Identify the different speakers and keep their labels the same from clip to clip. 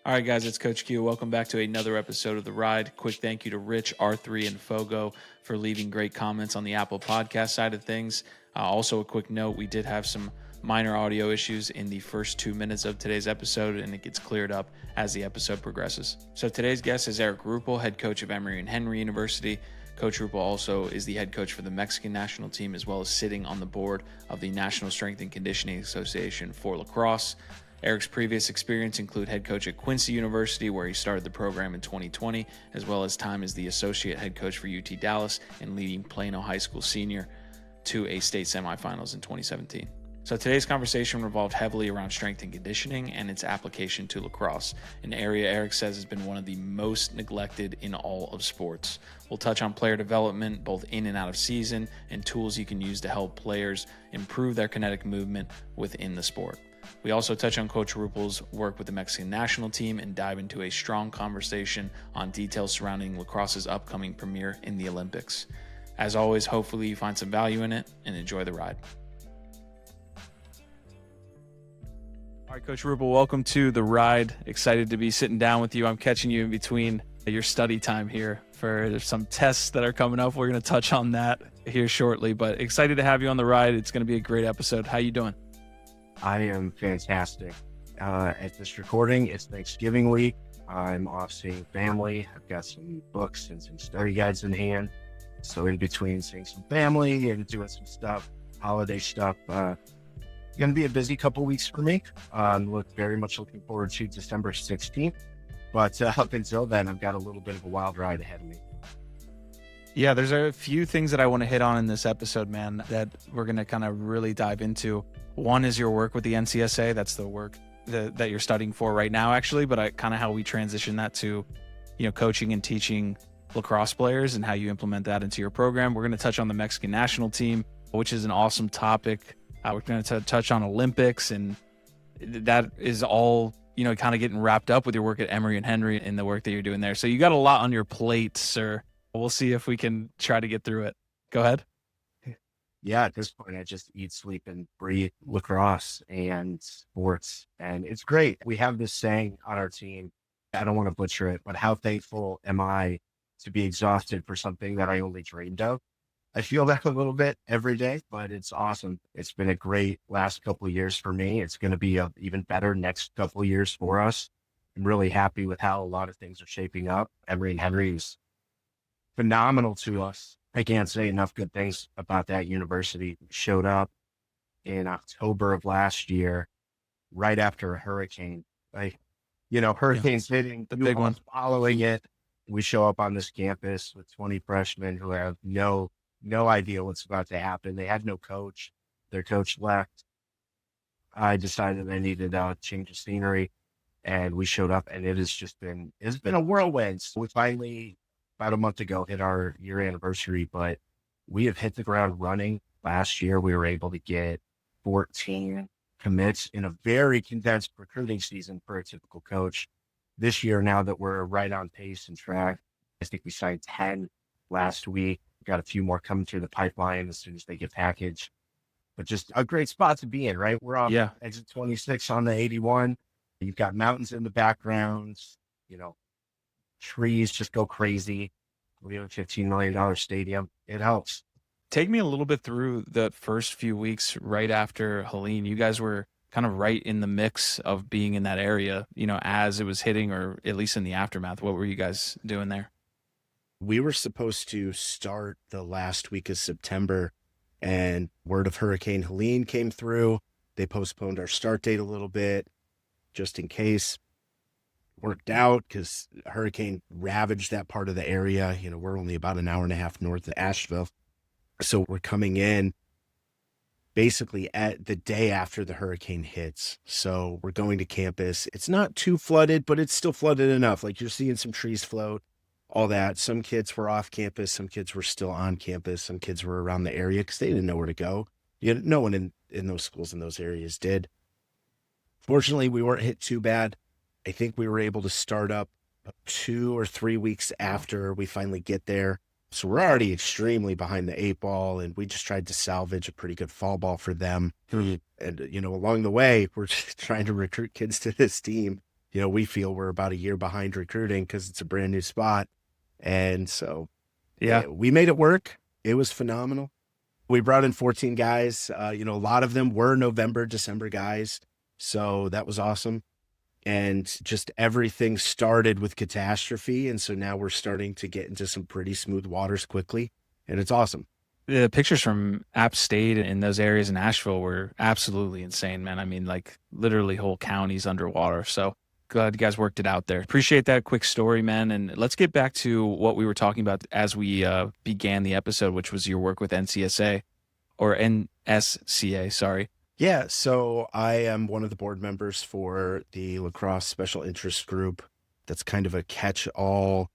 Speaker 1: All right, guys, it's Coach Q. Welcome back to another episode of The Ride. Quick thank you to Rich, R3, and Fogo for leaving great comments on the Apple Podcast side of things. Also, a quick note, we did have some minor audio issues in the first 2 minutes of today's episode, and it gets cleared up as the episode progresses. So today's guest is Eric Ruppel, head coach of Emory and Henry University. Coach Ruppel also is the head coach for the Mexican national team, as well as sitting on the board of the National Strength and Conditioning Association for lacrosse. Eric's previous experience include head coach at Quincy University, where he started the program in 2020, as well as time as the associate head coach for UT Dallas and leading Plano High School senior to a state semifinals in 2017. So today's conversation revolved heavily around strength and conditioning and its application to lacrosse, an area Eric says has been one of the most neglected in all of sports. We'll touch on player development, both in and out of season, and tools you can use to help players improve their kinetic movement within the sport. We also touch on Coach Ruppel's work with the Mexican national team and dive into a strong conversation on details surrounding lacrosse's upcoming premiere in the Olympics. As always, hopefully you find some value in it and enjoy the ride. All right, Coach Ruppel, welcome to the ride. Excited to be sitting down with you. I'm catching you in between your study time here for some tests that are coming up. We're going to touch on that here shortly, but excited to have you on the ride. It's going to be a great episode. How you doing?
Speaker 2: I am fantastic. At this recording, it's Thanksgiving week. I'm off seeing family. I've got some books and some study guides in hand. So in between seeing some family and doing some stuff, holiday stuff, going to be a busy couple weeks for me. Very much looking forward to December 16th. But up until then, I've got a little bit of a wild ride ahead of me.
Speaker 1: Yeah, there's a few things that I want to hit on in this episode, man, that we're going to kind of really dive into. One is your work with the NCSA. That's the work that you're studying for right now, actually, but kind of how we transition that to, coaching and teaching lacrosse players and how you implement that into your program. We're going to touch on the Mexican national team, which is an awesome topic. We're going to touch on Olympics, and that is all, kind of getting wrapped up with your work at Emory and Henry and the work that you're doing there. So you got a lot on your plate, sir. We'll see if we can try to get through it. Go ahead.
Speaker 2: Yeah, at this point, I just eat, sleep, and breathe lacrosse and sports. And it's great. We have this saying on our team, I don't want to butcher it, but how thankful am I to be exhausted for something that I only dreamed of? I feel that a little bit every day, but it's awesome. It's been a great last couple of years for me. It's going to be an even better next couple of years for us. I'm really happy with how a lot of things are shaping up. Emory and Henry is phenomenal to us. I can't say enough good things about that university. Showed up in October of last year, right after a hurricane. Hurricanes hitting,
Speaker 1: the big one
Speaker 2: following it. We show up on this campus with 20 freshmen who have no idea what's about to happen. They had no coach. Their coach left. I decided I needed a change of scenery, and we showed up, and it's been a whirlwind. So we finally, about a month ago, hit our year anniversary, but we have hit the ground running. Last year, we were able to get 14 commits in a very condensed recruiting season for a typical coach. This year, now that we're right on pace and track, I think we signed 10 last week. Got a few more coming through the pipeline as soon as they get packaged. But just a great spot to be in, right? We're off exit 26 on the 81. You've got mountains in the background, trees just go crazy. We have a $15 million stadium. It helps.
Speaker 1: Take me a little bit through the first few weeks right after Helene. You guys were kind of right in the mix of being in that area, as it was hitting, or at least in the aftermath. What were you guys doing there?
Speaker 3: We were supposed to start the last week of September, and word of Hurricane Helene came through. They postponed our start date a little bit just in case. Worked out because hurricane ravaged that part of the area. We're only about an hour and a half north of Asheville. So we're coming in basically at the day after the hurricane hits. So we're going to campus. It's not too flooded, but it's still flooded enough. Like, you're seeing some trees float, all that. Some kids were off campus. Some kids were still on campus. Some kids were around the area because they didn't know where to go. No one in those schools in those areas did. Fortunately, we weren't hit too bad. I think we were able to start up 2 or 3 weeks after we finally get there. So we're already extremely behind the 8 ball, and we just tried to salvage a pretty good fall ball for them. And, along the way, we're just trying to recruit kids to this team. we feel we're about a year behind recruiting because it's a brand new spot. And so
Speaker 1: Yeah.
Speaker 3: we made it work. It was phenomenal. We brought in 14 guys. A lot of them were November, December guys. So that was awesome. And just everything started with catastrophe. And so now we're starting to get into some pretty smooth waters quickly. And it's awesome.
Speaker 1: The pictures from App State in those areas in Asheville were absolutely insane, man. I mean, like literally whole counties underwater. So glad you guys worked it out there. Appreciate that quick story, man. And let's get back to what we were talking about as we began the episode, which was your work with NCSA or NSCA, sorry.
Speaker 3: Yeah, so I am one of the board members for the Lacrosse Special Interest Group. That's kind of a catch-all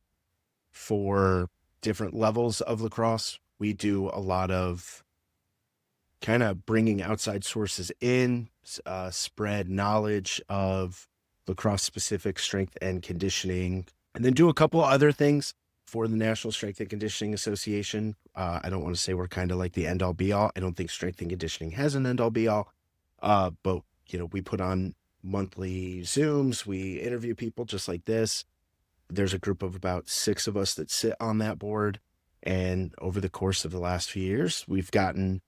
Speaker 3: for different levels of lacrosse. We do a lot of kind of bringing outside sources in, spread knowledge of lacrosse-specific strength and conditioning, and then do a couple other things for the National Strength and Conditioning Association. I don't want to say we're kind of like the end-all be-all. I don't think strength and conditioning has an end-all be-all. But we put on monthly Zooms. We interview people just like this. There's a group of about 6 of us that sit on that board. And over the course of the last few years, we've gotten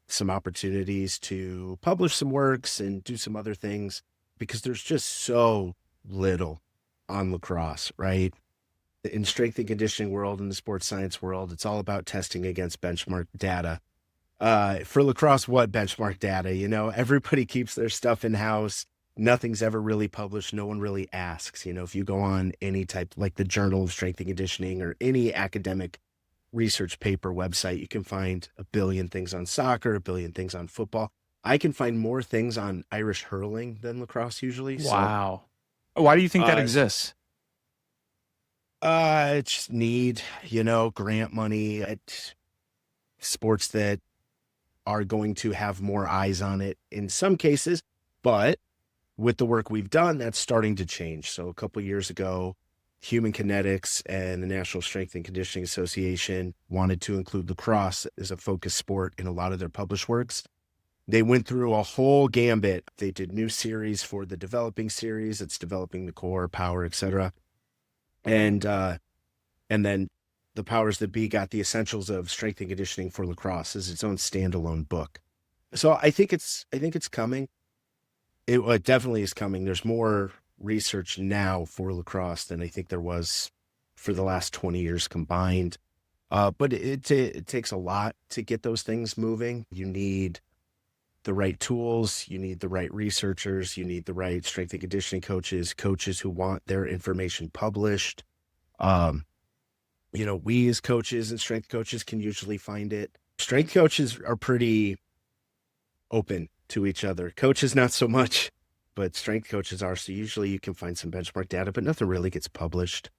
Speaker 3: some opportunities to publish some works and do some other things because there's just so little on lacrosse, right? In strength and conditioning world, in the sports science world, it's all about testing against benchmark data. For lacrosse, what benchmark data? Everybody keeps their stuff in house. Nothing's ever really published. No one really asks. If you go on any type like the Journal of Strength and Conditioning or any academic research paper website, you can find a billion things on soccer, a billion things on football. I can find more things on Irish hurling than lacrosse usually.
Speaker 1: Wow. Why do you think that exists?
Speaker 3: It's just need, grant money at sports that are going to have more eyes on it in some cases. But with the work we've done, that's starting to change. So a couple of years ago, Human Kinetics and the National Strength and Conditioning Association wanted to include lacrosse as a focus sport in a lot of their published works. They went through a whole gambit. They did new series for the developing series. It's developing the core, power, etc. And then the powers that be got the essentials of strength and conditioning for lacrosse as its own standalone book. So I think it's coming. It definitely is coming. There's more research now for lacrosse than I think there was for the last 20 years combined. But it takes a lot to get those things moving. You need the right tools, you need the right researchers, you need the right strength and conditioning coaches who want their information published. We as coaches and strength coaches can usually find it. Strength coaches are pretty open to each other. Coaches, not so much, but strength coaches are. So usually you can find some benchmark data, but nothing really gets published.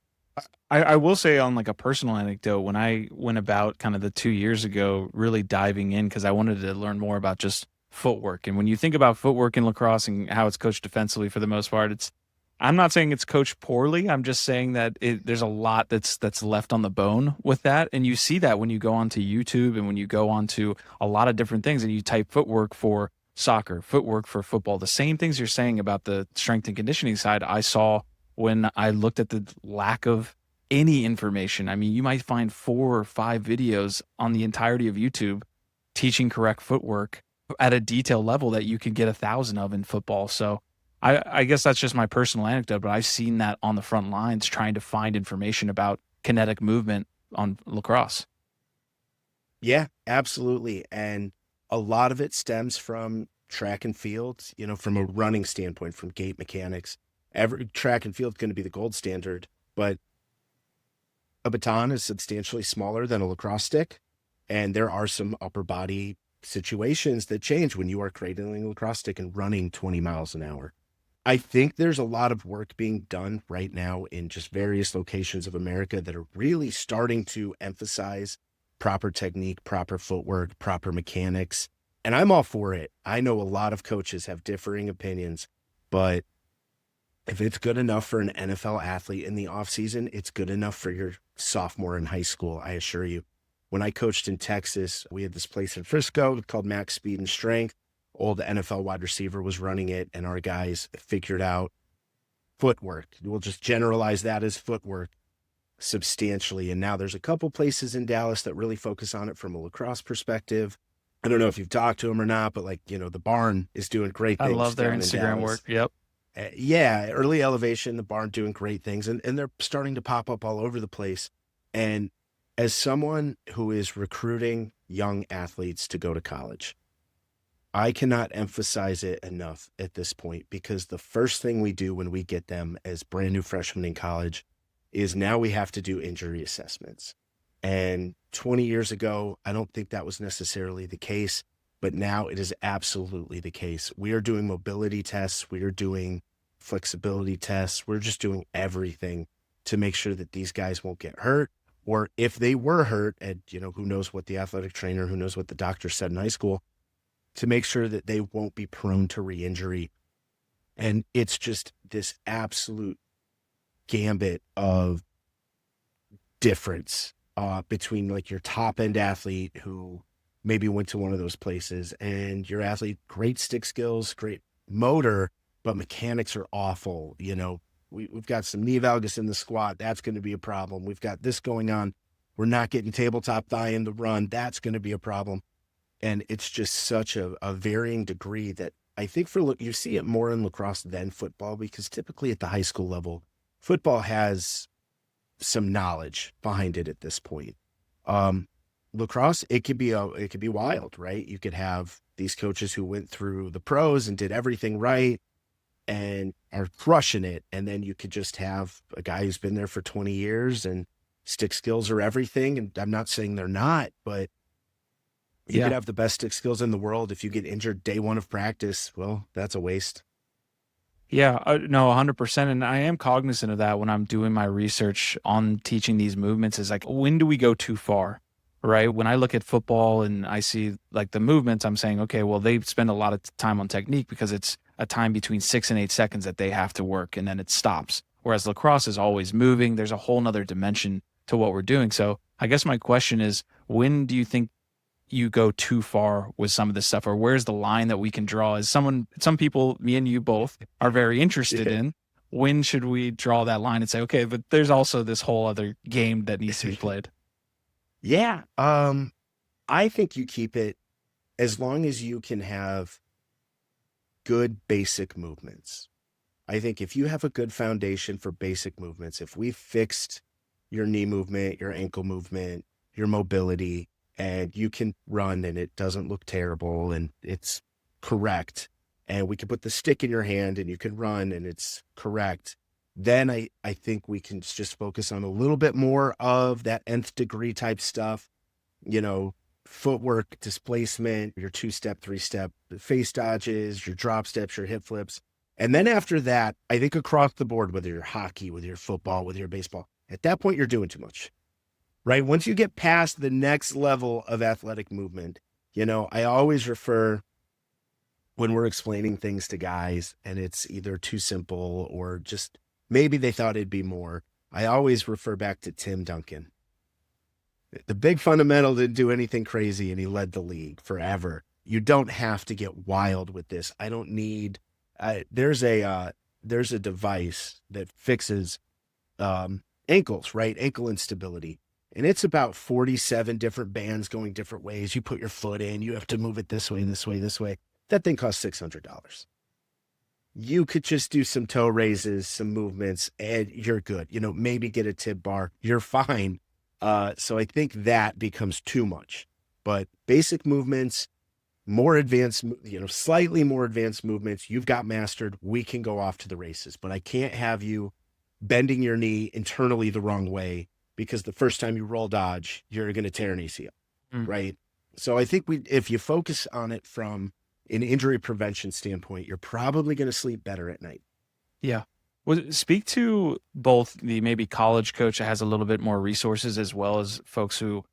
Speaker 1: I will say on like a personal anecdote, when I went about kind of the 2 years ago, really diving in because I wanted to learn more about just footwork. And when you think about footwork in lacrosse and how it's coached defensively for the most part, I'm not saying it's coached poorly. I'm just saying that there's a lot that's left on the bone with that. And you see that when you go onto YouTube and when you go onto a lot of different things and you type footwork for soccer, footwork for football, the same things you're saying about the strength and conditioning side, I saw when I looked at the lack of any information. I mean, you might find 4 or 5 videos on the entirety of YouTube teaching correct footwork at a detail level that you could get 1,000 of in football. So I guess that's just my personal anecdote, but I've seen that on the front lines trying to find information about kinetic movement on lacrosse.
Speaker 3: Yeah, absolutely. And a lot of it stems from track and field, from a running standpoint, from gait mechanics. Every track and field is going to be the gold standard, but a baton is substantially smaller than a lacrosse stick. And there are some upper body situations that change when you are cradling a lacrosse stick and running 20 miles an hour. I think there's a lot of work being done right now in just various locations of America that are really starting to emphasize proper technique, proper footwork, proper mechanics. And I'm all for it. I know a lot of coaches have differing opinions, but if it's good enough for an NFL athlete in the offseason, it's good enough for your sophomore in high school, I assure you. When I coached in Texas, we had this place in Frisco called Max Speed and Strength. Old NFL wide receiver was running it, and our guys figured out footwork. We'll just generalize that as footwork substantially. And now there's a couple places in Dallas that really focus on it from a lacrosse perspective. I don't know if you've talked to them or not, but like, the Barn is doing great
Speaker 1: I
Speaker 3: things.
Speaker 1: love their
Speaker 3: down in
Speaker 1: Instagram
Speaker 3: Dallas.
Speaker 1: work. Yep.
Speaker 3: Yeah, early elevation, the Barn doing great things, and they're starting to pop up all over the place. And as someone who is recruiting young athletes to go to college, I cannot emphasize it enough at this point, because the first thing we do when we get them as brand new freshmen in college is now we have to do injury assessments. And 20 years ago, I don't think that was necessarily the case, but now it is absolutely the case. We are doing mobility tests. We are doing flexibility tests. We're just doing everything to make sure that these guys won't get hurt, or if they were hurt, and who knows what the athletic trainer, who knows what the doctor said in high school, to make sure that they won't be prone to re-injury. And it's just this absolute gambit of difference between like your top end athlete who maybe went to one of those places and your athlete, great stick skills, great motor, but mechanics are awful. We've got some knee valgus in the squat. That's going to be a problem. We've got this going on. We're not getting tabletop thigh in the run. That's going to be a problem. And it's just such a varying degree that I think you see it more in lacrosse than football, because typically at the high school level, football has some knowledge behind it at this point. Lacrosse, it could be wild, right? You could have these coaches who went through the pros and did everything right and are crushing it. And then you could just have a guy who's been there for 20 years and stick skills are everything. And I'm not saying they're not, but you could have the best stick skills in the world. If you get injured day one of practice, well, that's a waste.
Speaker 1: Yeah, no, 100%. And I am cognizant of that when I'm doing my research on teaching these movements, is like, when do we go too far, right? When I look at football and I see like the movements, I'm saying, okay, well, they spend a lot of time on technique because it's a time between 6 and 8 seconds that they have to work and then it stops. Whereas lacrosse is always moving. There's a whole nother dimension to what we're doing. So I guess my question is, when do you think you go too far with some of this stuff, or where's the line that we can draw? As some people, me and you both, are very interested in, when should we draw that line and say, okay, but there's also this whole other game that needs to be played?
Speaker 3: Yeah. I think you keep it as long as you can have good basic movements. I think if you have a good foundation for basic movements, if we fixed your knee movement, your ankle movement, your mobility, and you can run and it doesn't look terrible and it's correct, and we can put the stick in your hand and you can run and it's correct, then I think we can just focus on a little bit more of that nth degree type stuff, footwork, displacement, your 2-step, 3-step face dodges, your drop steps, your hip flips. And then after that, I think across the board, whether you're hockey, whether you're football, whether you're baseball, at that point, you're doing too much, right? Once you get past the next level of athletic movement, I always refer, when we're explaining things to guys and it's either too simple or just maybe they thought it'd be more, I always refer back to Tim Duncan. The big fundamental didn't do anything crazy and he led the league forever. You don't have to get wild with this. I don't need, there's a device that fixes ankles, right? Ankle instability. And it's about 47 different bands going different ways. You put your foot in, you have to move it this way, this way, this way. That thing costs $600. You could just do some toe raises, some movements, and you're good. Maybe get a tib bar. You're fine. So I think that becomes too much. But basic movements, more advanced, slightly more advanced movements, you've got mastered. We can go off to the races. But I can't have you bending your knee internally the wrong way, because the first time you roll dodge, you're going to tear an ACL, right? So I think if you focus on it from an injury prevention standpoint, you're probably going to sleep better at night.
Speaker 1: Yeah. Well, speak to both the maybe college coach that has a little bit more resources, as well as folks who,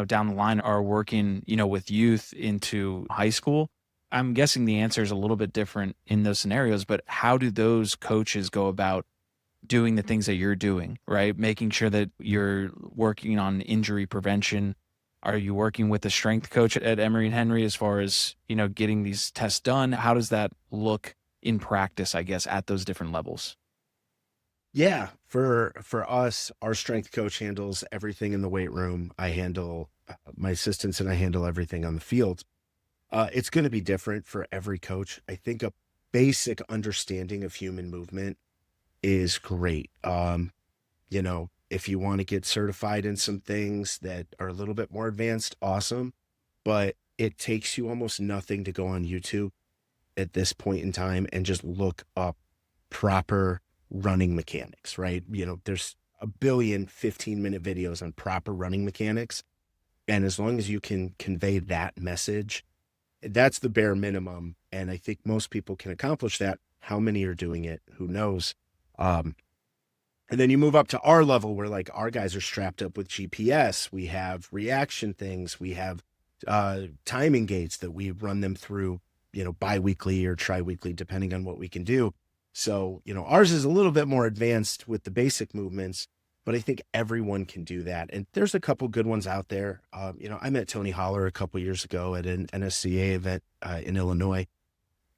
Speaker 1: down the line are working, with youth into high school. I'm guessing the answer is a little bit different in those scenarios, but how do those coaches go about doing the things that you're doing, right? Making sure that you're working on injury prevention. Are you working with a strength coach at Emory and Henry as far as, getting these tests done? How does that look in practice, I guess, at those different levels?
Speaker 3: Yeah, for us, our strength coach handles everything in the weight room. I handle my assistants, and I handle everything on the field. It's going to be different for every coach. I think a basic understanding of human movement is great. If you want to get certified in some things that are a little bit more advanced, awesome. But it takes you almost nothing to go on YouTube at this point in time and just look up proper running mechanics, right? There's a billion 15-minute videos on proper running mechanics. And as long as you can convey that message, that's the bare minimum. And I think most people can accomplish that. How many are doing it? Who knows? And then you move up to our level where like our guys are strapped up with GPS. We have reaction things. We have timing gates that we run them through, bi-weekly or tri-weekly, depending on what we can do. So, ours is a little bit more advanced with the basic movements, but I think everyone can do that. And there's a couple good ones out there. I met Tony Holler a couple years ago at an NSCA event in Illinois.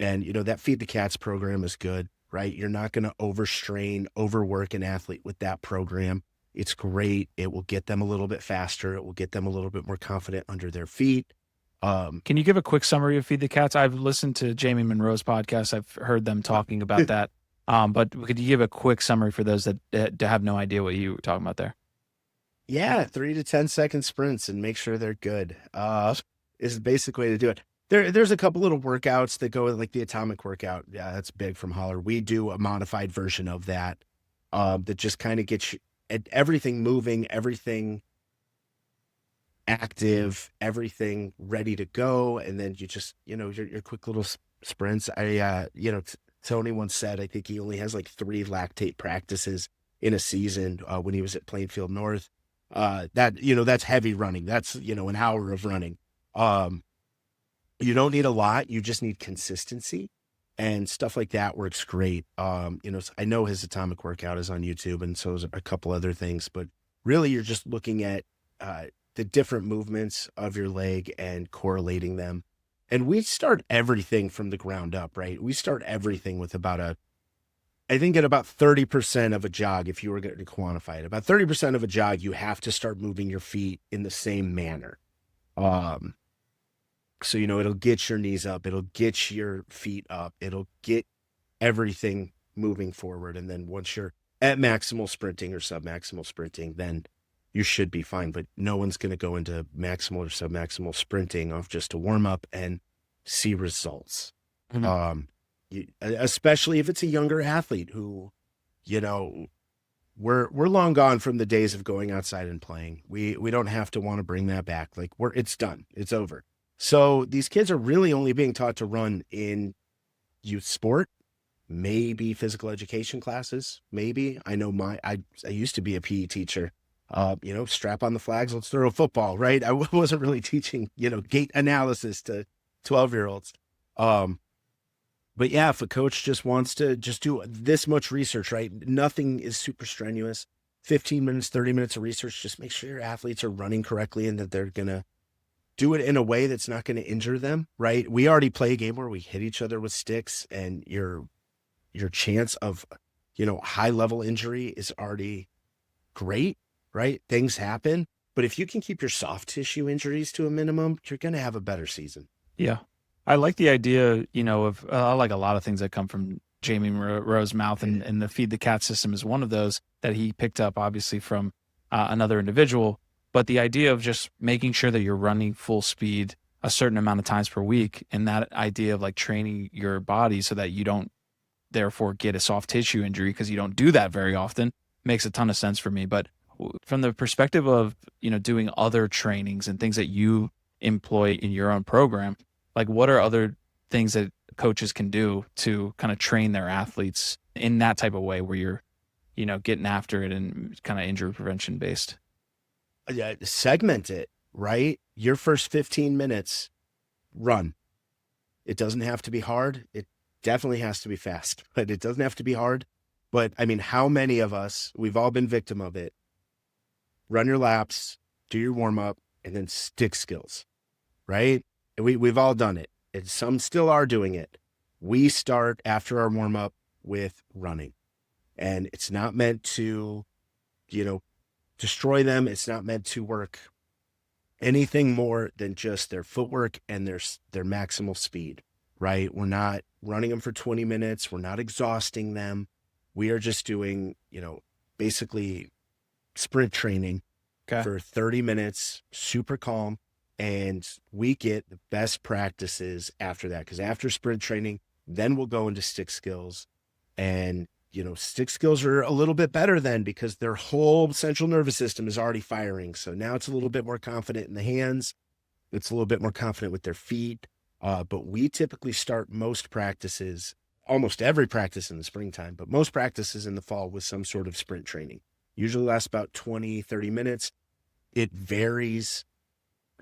Speaker 3: And, that Feed the Cats program is good, right? You're not going to overstrain, overwork an athlete with that program. It's great. It will get them a little bit faster. It will get them a little bit more confident under their feet.
Speaker 1: Can you give a quick summary of Feed the Cats? I've listened to Jamie Monroe's podcast. I've heard them talking about that. But could you give a quick summary for those that have no idea what you were talking about there?
Speaker 3: Yeah, 3 to 10-second sprints and make sure they're good is the basic way to do it. There's a couple little workouts that go with like the atomic workout. Yeah, that's big from Holler. We do a modified version of that that just kind of gets you, everything moving, everything active, everything ready to go. And then you just, your quick little sprints. Tony once said, I think he only has like 3 lactate practices in a season when he was at Plainfield North. That's heavy running. That's, an hour of running. You don't need a lot. You just need consistency, and stuff like that works great. I know his atomic workout is on YouTube, and so is a couple other things, but really you're just looking at the different movements of your leg and correlating them. And we start everything from the ground up, right? We start everything with I think at about 30% of a jog, if you were going to quantify it, about 30% of a jog, you have to start moving your feet in the same manner. So, it'll get your knees up, it'll get your feet up, it'll get everything moving forward. And then once you're at maximal sprinting or submaximal sprinting, then you should be fine. But no one's going to go into maximal or submaximal sprinting off just to warm up and see results.
Speaker 1: Mm-hmm.
Speaker 3: Especially if it's a younger athlete who, we're long gone from the days of going outside and playing. We don't have to want to bring that back. Like it's done. It's over. So these kids are really only being taught to run in youth sport, maybe physical education classes. Maybe I know I used to be a PE teacher. Strap on the flags, let's throw a football, right? I wasn't really teaching, gait analysis to 12-year-olds. But yeah, if a coach just wants to just do this much research, right? Nothing is super strenuous. 15 minutes, 30 minutes of research. Just make sure your athletes are running correctly and that they're going to do it in a way that's not going to injure them, right? We already play a game where we hit each other with sticks, and your chance of, high level injury is already great, right? Things happen. But if you can keep your soft tissue injuries to a minimum, you're going to have a better season.
Speaker 1: Yeah. I like the idea, of I like a lot of things that come from Jamie Monroe's mouth, and the Feed the Cat system is one of those that he picked up obviously from another individual. But the idea of just making sure that you're running full speed a certain amount of times per week, and that idea of like training your body so that you don't therefore get a soft tissue injury because you don't do that very often makes a ton of sense for me. But from the perspective of, doing other trainings and things that you employ in your own program, like what are other things that coaches can do to kind of train their athletes in that type of way where you're, getting after it and kind of injury prevention based?
Speaker 3: Yeah, segment it, right? Your first 15 minutes, run. It doesn't have to be hard. It definitely has to be fast, but it doesn't have to be hard. But I mean, how many of us, we've all been victim of it. Run your laps, do your warm up, and then stick skills, right? And we've all done it. And some still are doing it. We start after our warm up with running. And it's not meant to, destroy them. It's not meant to work anything more than just their footwork and their maximal speed, right? We're not running them for 20 minutes. We're not exhausting them. We are just doing, basically sprint training for 30 minutes, super calm. And we get the best practices after that. Because after sprint training, then we'll go into stick skills. And, stick skills are a little bit better then because their whole central nervous system is already firing. So now it's a little bit more confident in the hands. It's a little bit more confident with their feet. But we typically start most practices, almost every practice in the springtime, but most practices in the fall with some sort of sprint training. Usually lasts about 20, 30 minutes. It varies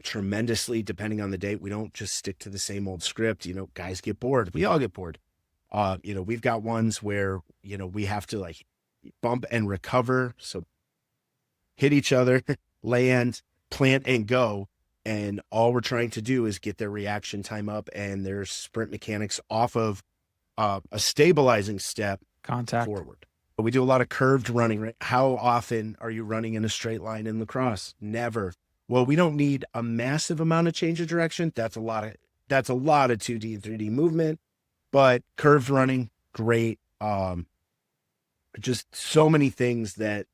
Speaker 3: tremendously depending on the date. We don't just stick to the same old script. Guys get bored. We all get bored. We've got ones where, we have to like bump and recover. So hit each other, land, plant, and go. And all we're trying to do is get their reaction time up and their sprint mechanics off of a stabilizing step
Speaker 1: Contact
Speaker 3: forward. But we do a lot of curved running, right? How often are you running in a straight line in lacrosse? Never. Well, we don't need a massive amount of change of direction. That's a lot of 2D and 3D movement, but curved running, great. Just so many things that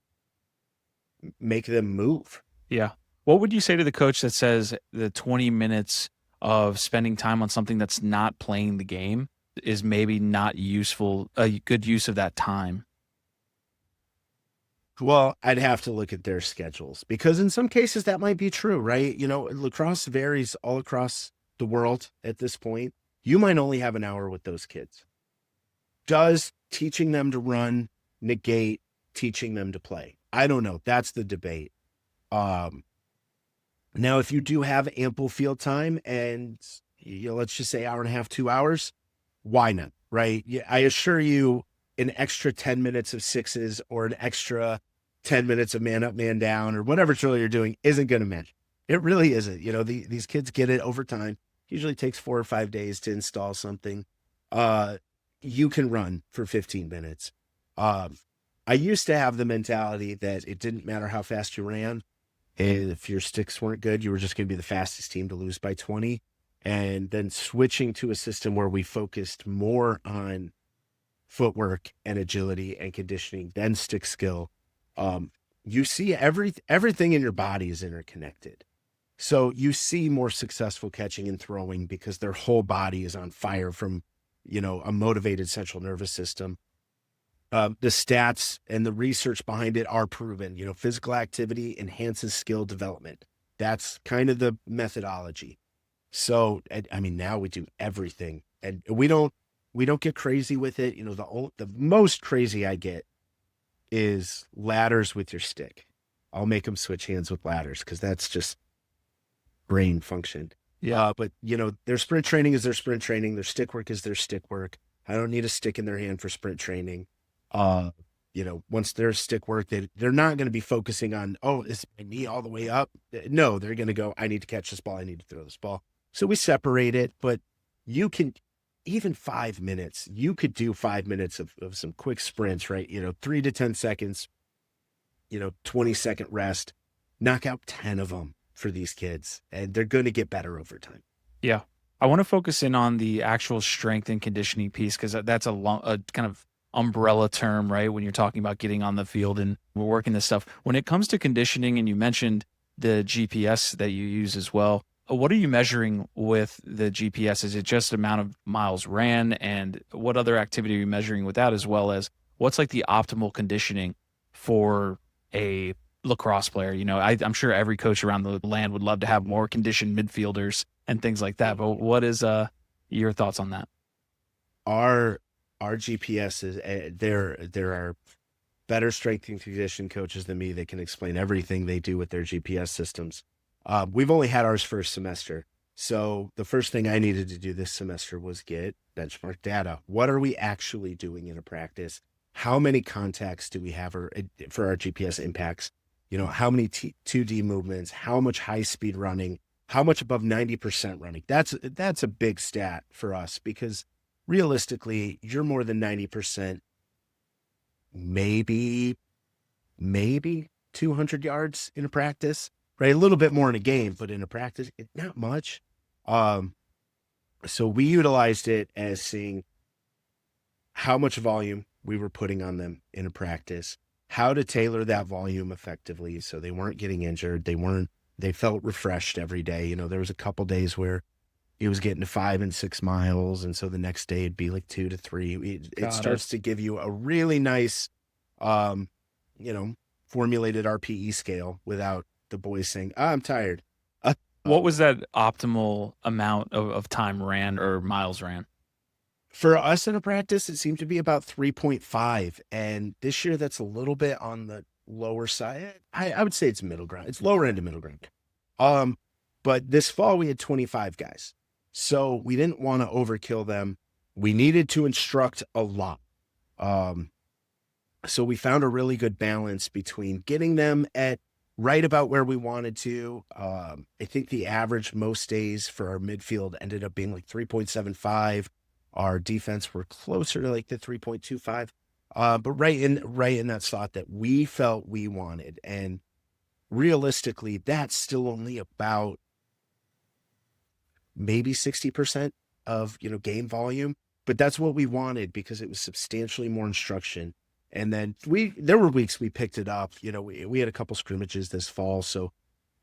Speaker 3: make them move.
Speaker 1: Yeah. What would you say to the coach that says the 20 minutes of spending time on something that's not playing the game is maybe not useful, a good use of that time?
Speaker 3: Well, I'd have to look at their schedules because in some cases that might be true, right? Lacrosse varies all across the world at this point. You might only have an hour with those kids. Does teaching them to run negate teaching them to play? I don't know. That's the debate. Now, if you do have ample field time and let's just say hour and a half, 2 hours, why not? Right? Yeah, I assure you, an extra 10 minutes of sixes or an extra 10 minutes of man up, man down, or whatever drill you're doing isn't going to match. It really isn't. These kids get it over time. Usually takes 4 or 5 days to install something. You can run for 15 minutes. I used to have the mentality that it didn't matter how fast you ran. And if your sticks weren't good, you were just going to be the fastest team to lose by 20. And then switching to a system where we focused more on footwork and agility and conditioning, then stick skill. You see everything in your body is interconnected. So you see more successful catching and throwing because their whole body is on fire from, a motivated central nervous system. The stats and the research behind it are proven. Physical activity enhances skill development. That's kind of the methodology. So, now we do everything, and we don't get crazy with it. The most crazy I get is ladders with your stick. I'll make them switch hands with ladders because that's just brain function.
Speaker 1: Yeah.
Speaker 3: But their sprint training is their sprint training. Their stick work is their stick work. I don't need a stick in their hand for sprint training. Once their stick work, they're not going to be focusing on, is my knee all the way up? No, they're going to go, I need to catch this ball. I need to throw this ball. So we separate it, but you can, even 5 minutes, you could do 5 minutes of some quick sprints, right? 3 to 10 seconds, 20-second rest, knock out 10 of them for these kids, and they're going to get better over time.
Speaker 1: Yeah. I want to focus in on the actual strength and conditioning piece because that's a kind of umbrella term, right? When you're talking about getting on the field and we're working this stuff. When it comes to conditioning, and you mentioned the GPS that you use as well, what are you measuring with the GPS? Is it just amount of miles ran? And what other activity are you measuring with that, as well as what's like the optimal conditioning for a lacrosse player? I'm sure every coach around the land would love to have more conditioned midfielders and things like that. But what is your thoughts on that?
Speaker 3: Our GPS is there are better strength and conditioning coaches than me that can explain everything they do with their GPS systems. We've only had ours for a semester. So the first thing I needed to do this semester was get benchmark data. What are we actually doing in a practice? How many contacts do we have for our GPS impacts? How many 2D movements, how much high speed running, how much above 90% running? That's a big stat for us because realistically, you're more than 90% maybe 200 yards in a practice, right? A little bit more in a game, but in a practice, not much. So we utilized it as seeing how much volume we were putting on them in a practice, how to tailor that volume effectively so they weren't getting injured. They felt refreshed every day. You know, there was a couple days where it was getting to 5 and 6 miles. And so the next day it'd be like 2 to 3. It starts to give you a really nice, you know, formulated RPE scale without the boys saying, I'm tired.
Speaker 1: What was that optimal amount of time ran or miles ran?
Speaker 3: For us in a practice, it seemed to be about 3.5. And this year, that's a little bit on the lower side. I would say it's middle ground. It's lower end of middle ground. But this fall, we had 25 guys. So we didn't want to overkill them. We needed to instruct a lot. So we found a really good balance between getting them at right about where we wanted to. I think the average most days for our midfield ended up being like 3.75. Our defense were closer to like the 3.25, but right in that slot that we felt we wanted. And realistically, that's still only about maybe 60% of, game volume, but that's what we wanted because it was substantially more instruction. And then there were weeks we picked it up. We had a couple scrimmages this fall. So,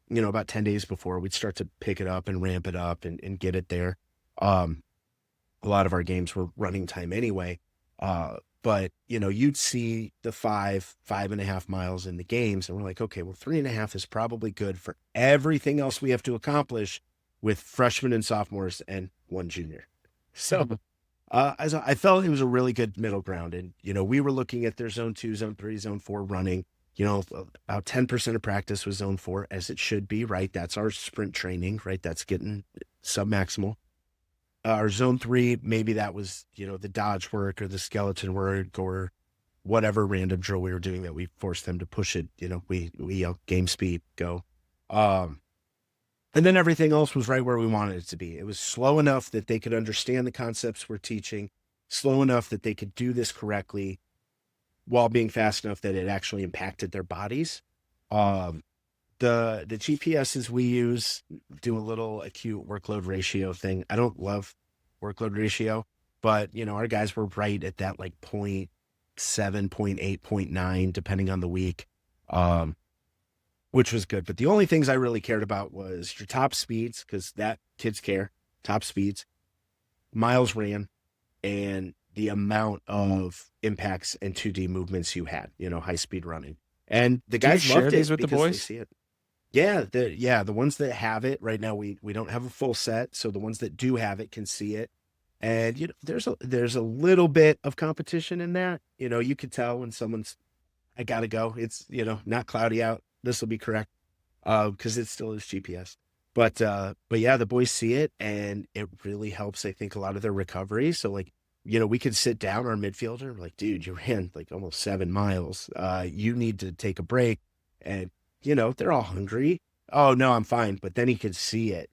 Speaker 3: about 10 days before, we'd start to pick it up and ramp it up and get it there. A lot of our games were running time anyway. But, you'd see the 5.5 miles in the games. And we're like, okay, well, 3.5 is probably good for everything else we have to accomplish with freshmen and sophomores and one junior. So as I felt it was a really good middle ground. And, we were looking at their zone 2, zone 3, zone 4 running, about 10% of practice was zone 4, as it should be, right? That's our sprint training, right? That's getting sub-maximal. Our zone 3, maybe that was, the dodge work or the skeleton work or whatever random drill we were doing that we forced them to push it. We yelled game speed, go. And then everything else was right where we wanted it to be. It was slow enough that they could understand the concepts we're teaching, slow enough that they could do this correctly while being fast enough that it actually impacted their bodies. The GPSs we use do a little acute workload ratio thing. I don't love workload ratio, but our guys were right at that like 0.7, 0.8, 0.9, depending on the week, which was good. But the only things I really cared about was your top speeds, because that kids care, top speeds, miles ran, and the amount of impacts and 2D movements you had, high speed running. And the guys loved it
Speaker 1: with the
Speaker 3: because they
Speaker 1: boys?
Speaker 3: see it. Yeah, the ones that have it right now, we don't have a full set, so the ones that do have it can see it. And there's a little bit of competition in that. You could tell when someone's, I gotta go. It's not cloudy out. This will be correct, because it still is GPS. But yeah, the boys see it, and it really helps. I think a lot of their recovery. So like, we could sit down our midfielder, and like, dude, you ran like almost 7 miles. You need to take a break, and they're all hungry. Oh, no, I'm fine. But then he could see it.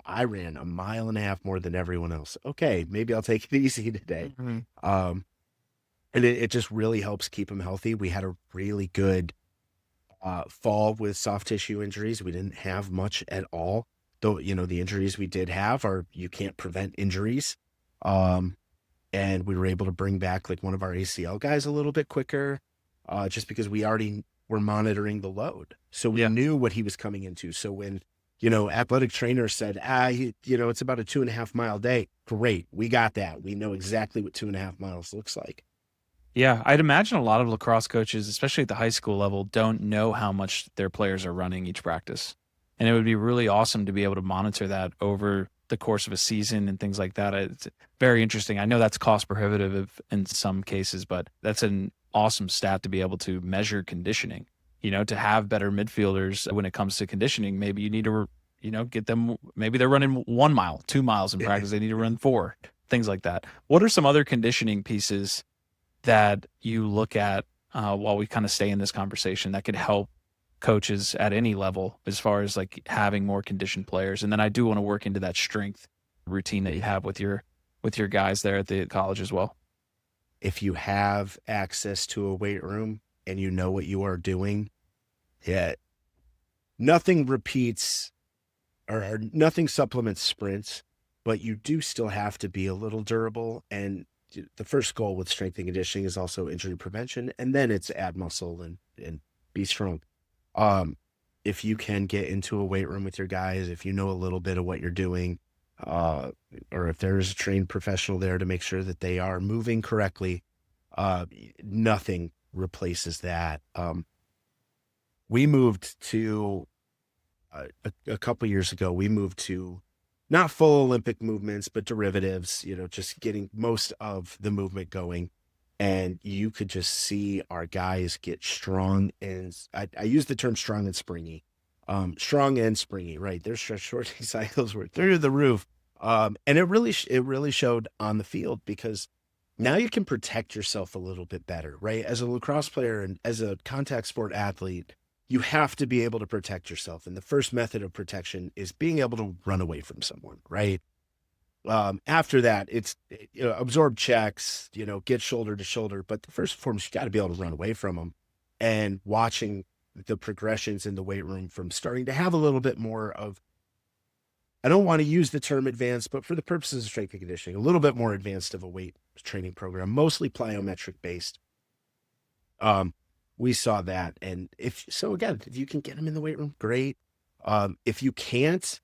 Speaker 3: I ran 1.5 miles more than everyone else. Okay, maybe I'll take it easy today.
Speaker 1: Mm-hmm.
Speaker 3: And it just really helps keep him healthy. We had a really good fall with soft tissue injuries. We didn't have much at all. Though, the injuries we did have are, you can't prevent injuries. And we were able to bring back like one of our ACL guys a little bit quicker, just because we already were monitoring the load. So we knew what he was coming into. So when, athletic trainer said, it's about a 2.5 mile day. Great. We got that. We know exactly what 2.5 miles looks like.
Speaker 1: Yeah, I'd imagine a lot of lacrosse coaches, especially at the high school level, don't know how much their players are running each practice. And it would be really awesome to be able to monitor that over the course of a season and things like that. It's very interesting. I know that's cost prohibitive in some cases, but that's an awesome stat to be able to measure conditioning, to have better midfielders when it comes to conditioning. Maybe you need to, get them, maybe they're running 1 mile, 2 miles in practice. They need to run 4, things like that. What are some other conditioning pieces that you look at while we kind of stay in this conversation that could help coaches at any level as far as like having more conditioned players? And then I do want to work into that strength routine that you have with your guys there at the college as well.
Speaker 3: if you have access to a weight room and you know what you are doing, yeah, nothing repeats or nothing supplements sprints, but you do still have to be a little durable. And the first goal with strength and conditioning is also injury prevention, and then it's add muscle and be strong. Um, if you can get into a weight room with your guys, if you know a little bit of what you're doing, uh, or if there's a trained professional there to make sure that they are moving correctly, uh, nothing replaces that. We moved to a couple years ago, we moved to not full Olympic movements, but derivatives, just getting most of the movement going. And you could just see our guys get strong. And I use the term strong and springy. Strong and springy, right? Their stretch shortening cycles were through the roof. And it really showed on the field, because now you can protect yourself a little bit better, right? As a lacrosse player and as a contact sport athlete, you have to be able to protect yourself. And the first method of protection is being able to run away from someone, right? After that, it's absorb checks, get shoulder to shoulder. But the first and foremost, you got to be able to run away from them. And watching the progressions in the weight room from starting to have a little bit more of, I don't want to use the term advanced, but for the purposes of strength and conditioning, a little bit more advanced of a weight training program, mostly plyometric based. We saw that. And if you can get them in the weight room, great. If you can't,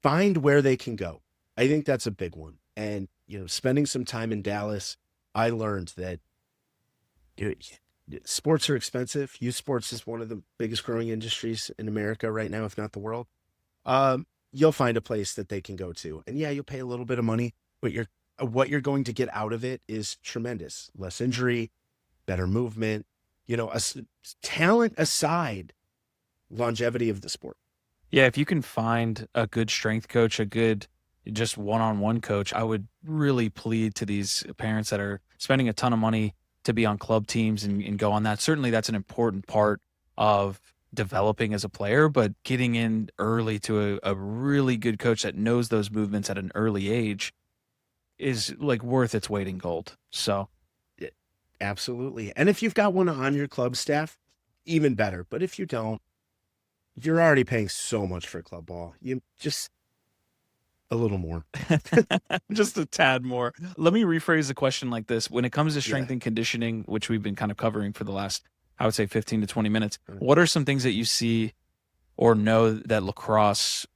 Speaker 3: find where they can go. I think that's a big one. And, spending some time in Dallas, I learned that sports are expensive. Youth sports is one of the biggest growing industries in America right now, if not the world. You'll find a place that they can go to. And yeah, you'll pay a little bit of money, but what you're going to get out of it is tremendous. Less injury, better movement, talent aside, longevity of the sport.
Speaker 1: Yeah, if you can find a good strength coach, a good just one-on-one coach, I would really plead to these parents that are spending a ton of money to be on club teams and go on that. Certainly that's an important part of developing as a player, but getting in early to a really good coach that knows those movements at an early age is like worth its weight in gold. So
Speaker 3: absolutely. And if you've got one on your club staff, even better. But if you don't, you're already paying so much for club ball. You just a little more.
Speaker 1: Just a tad more. Let me rephrase the question like this. When it comes to strength and conditioning, which we've been kind of covering for the last, I would say 15 to 20 minutes, what are some things that you see or know that lacrosse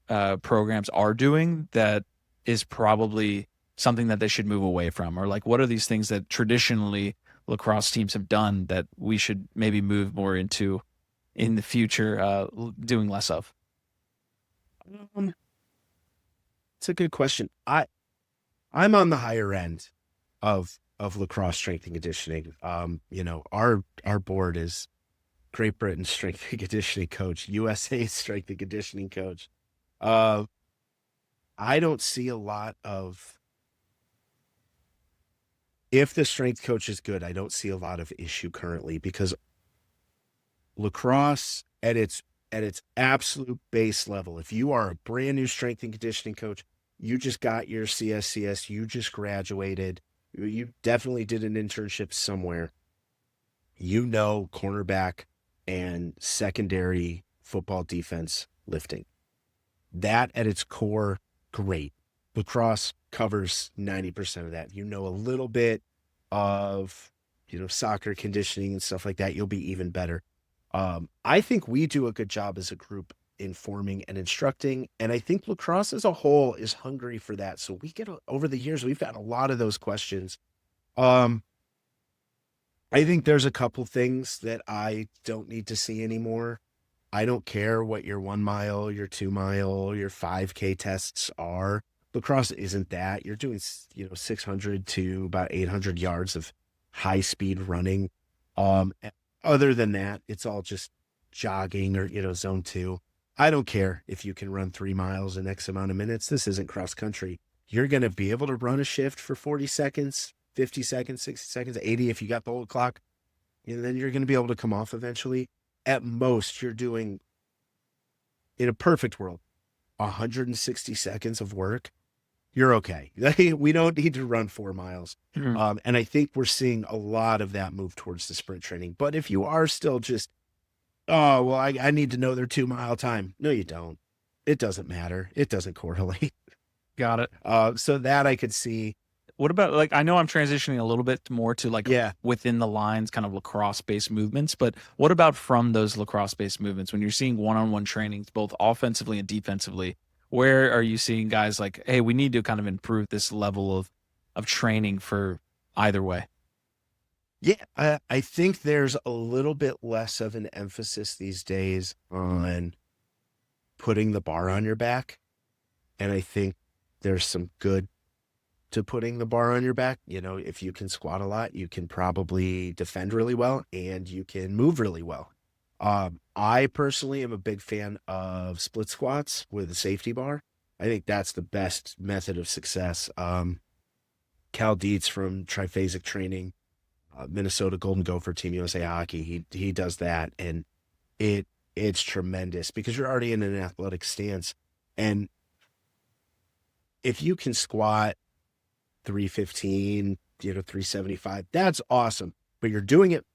Speaker 1: programs are doing that is probably something that they should move away from? Or like, what are these things that traditionally lacrosse teams have done that we should maybe move more into in the future, doing less of?
Speaker 3: It's a good question. I'm on the higher end of lacrosse strength and conditioning. Our board is Great Britain's strength and conditioning coach, USA's strength and conditioning coach. I don't see a lot of, if the strength coach is good, I don't see a lot of issue currently, because lacrosse at its absolute base level, if you are a brand new strength and conditioning coach, you just got your CSCS, you just graduated, you definitely did an internship somewhere, cornerback and secondary football defense lifting. That at its core, great. Lacrosse covers 90% of that. A little bit of, soccer conditioning and stuff like that, you'll be even better. I think we do a good job as a group informing and instructing, and I think lacrosse as a whole is hungry for that. So over the years, we've had a lot of those questions. I think there's a couple things that I don't need to see anymore. I don't care what your 1 mile, your 2 mile, your 5K tests are. Lacrosse isn't that. You're doing, 600 to about 800 yards of high speed running. Other than that, it's all just jogging or zone 2. I don't care if you can run 3 miles in X amount of minutes. This isn't cross country. You're going to be able to run a shift for 40 seconds, 50 seconds, 60 seconds, 80 if you got the old clock. And then you're going to be able to come off eventually. At most, you're doing, in a perfect world, 160 seconds of work you're okay. We don't need to run 4 miles.
Speaker 1: Mhm.
Speaker 3: And I think we're seeing a lot of that move towards the sprint training. But if you are still just, oh, well, I need to know their 2 mile time. No, you don't. It doesn't matter. It doesn't correlate.
Speaker 1: Got it.
Speaker 3: So that I could see.
Speaker 1: What about, like, I know I'm transitioning a little bit more to, like,
Speaker 3: Yeah.
Speaker 1: within the lines kind of lacrosse-based movements, but what about from those lacrosse-based movements when you're seeing one-on-one trainings, both offensively and defensively? Where are you seeing guys like, hey, we need to kind of improve this level of training for either way?
Speaker 3: Yeah. I think there's a little bit less of an emphasis these days on putting the bar on your back. And I think there's some good to putting the bar on your back. If you can squat a lot, you can probably defend really well and you can move really well. I personally am a big fan of split squats with a safety bar. I think that's the best method of success. Cal Dietz from Triphasic Training, Minnesota Golden Gopher Team USA Hockey, he does that, and it's tremendous because you're already in an athletic stance, and if you can squat 315, 375, that's awesome. But you're doing it,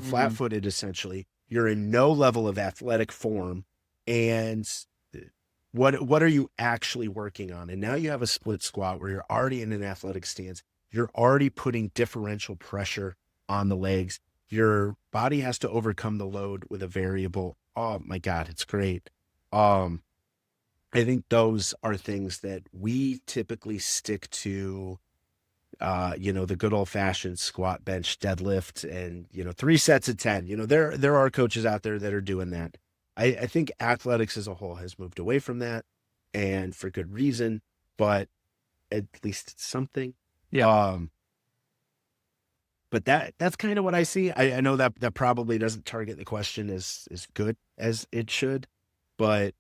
Speaker 3: flat-footed essentially. You're in no level of athletic form. And what are you actually working on? And now you have a split squat where you're already in an athletic stance. You're already putting differential pressure on the legs. Your body has to overcome the load with a variable. Oh my God, it's great. I think those are things that we typically stick to, the good old fashioned squat, bench, deadlift, and, 3 sets of 10. There are coaches out there that are doing that. I think athletics as a whole has moved away from that, and for good reason, but at least it's something.
Speaker 1: Yeah.
Speaker 3: But that's kind of what I see. I know that probably doesn't target the question as good as it should, but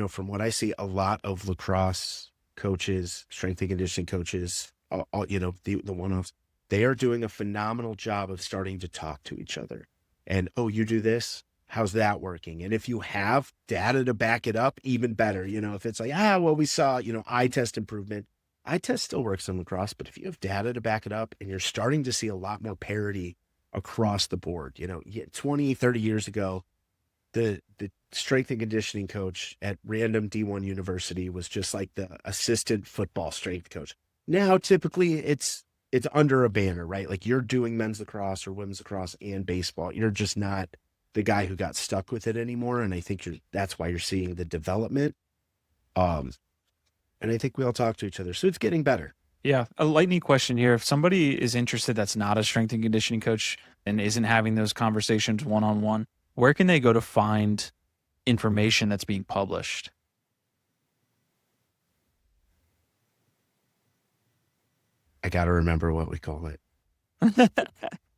Speaker 3: from what I see, a lot of lacrosse coaches, strength and conditioning coaches, the one-offs, they are doing a phenomenal job of starting to talk to each other. And, oh, you do this? How's that working? And if you have data to back it up, even better. If it's like, well, we saw, eye test improvement. Eye test still works in lacrosse, but if you have data to back it up and you're starting to see a lot more parity across the board, 20, 30 years ago, the strength and conditioning coach at random D1 university was just like the assistant football strength coach. Now, typically it's under a banner, right? Like you're doing men's lacrosse or women's lacrosse and baseball. You're just not the guy who got stuck with it anymore. And I think that's why you're seeing the development. And I think we all talk to each other. So it's getting better.
Speaker 1: Yeah. A lightning question here. If somebody is interested that's not a strength and conditioning coach and isn't having those conversations one-on-one, where can they go to find information that's being published?
Speaker 3: I got to remember what we call it.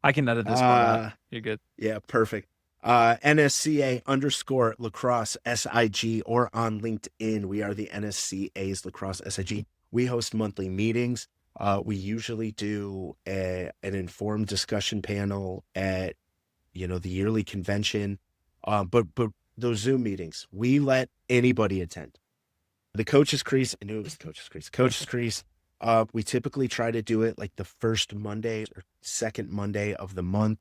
Speaker 1: I can edit this part out. You're good.
Speaker 3: Yeah, perfect. NSCA _lacrosse SIG or on LinkedIn. We are the NSCA's Lacrosse SIG. We host monthly meetings. We usually do an informed discussion panel at, the yearly convention. But those Zoom meetings, we let anybody attend. The Coach's Crease, I knew it was the Coach's Crease. Coach's Crease, we typically try to do it like the first Monday or second Monday of the month.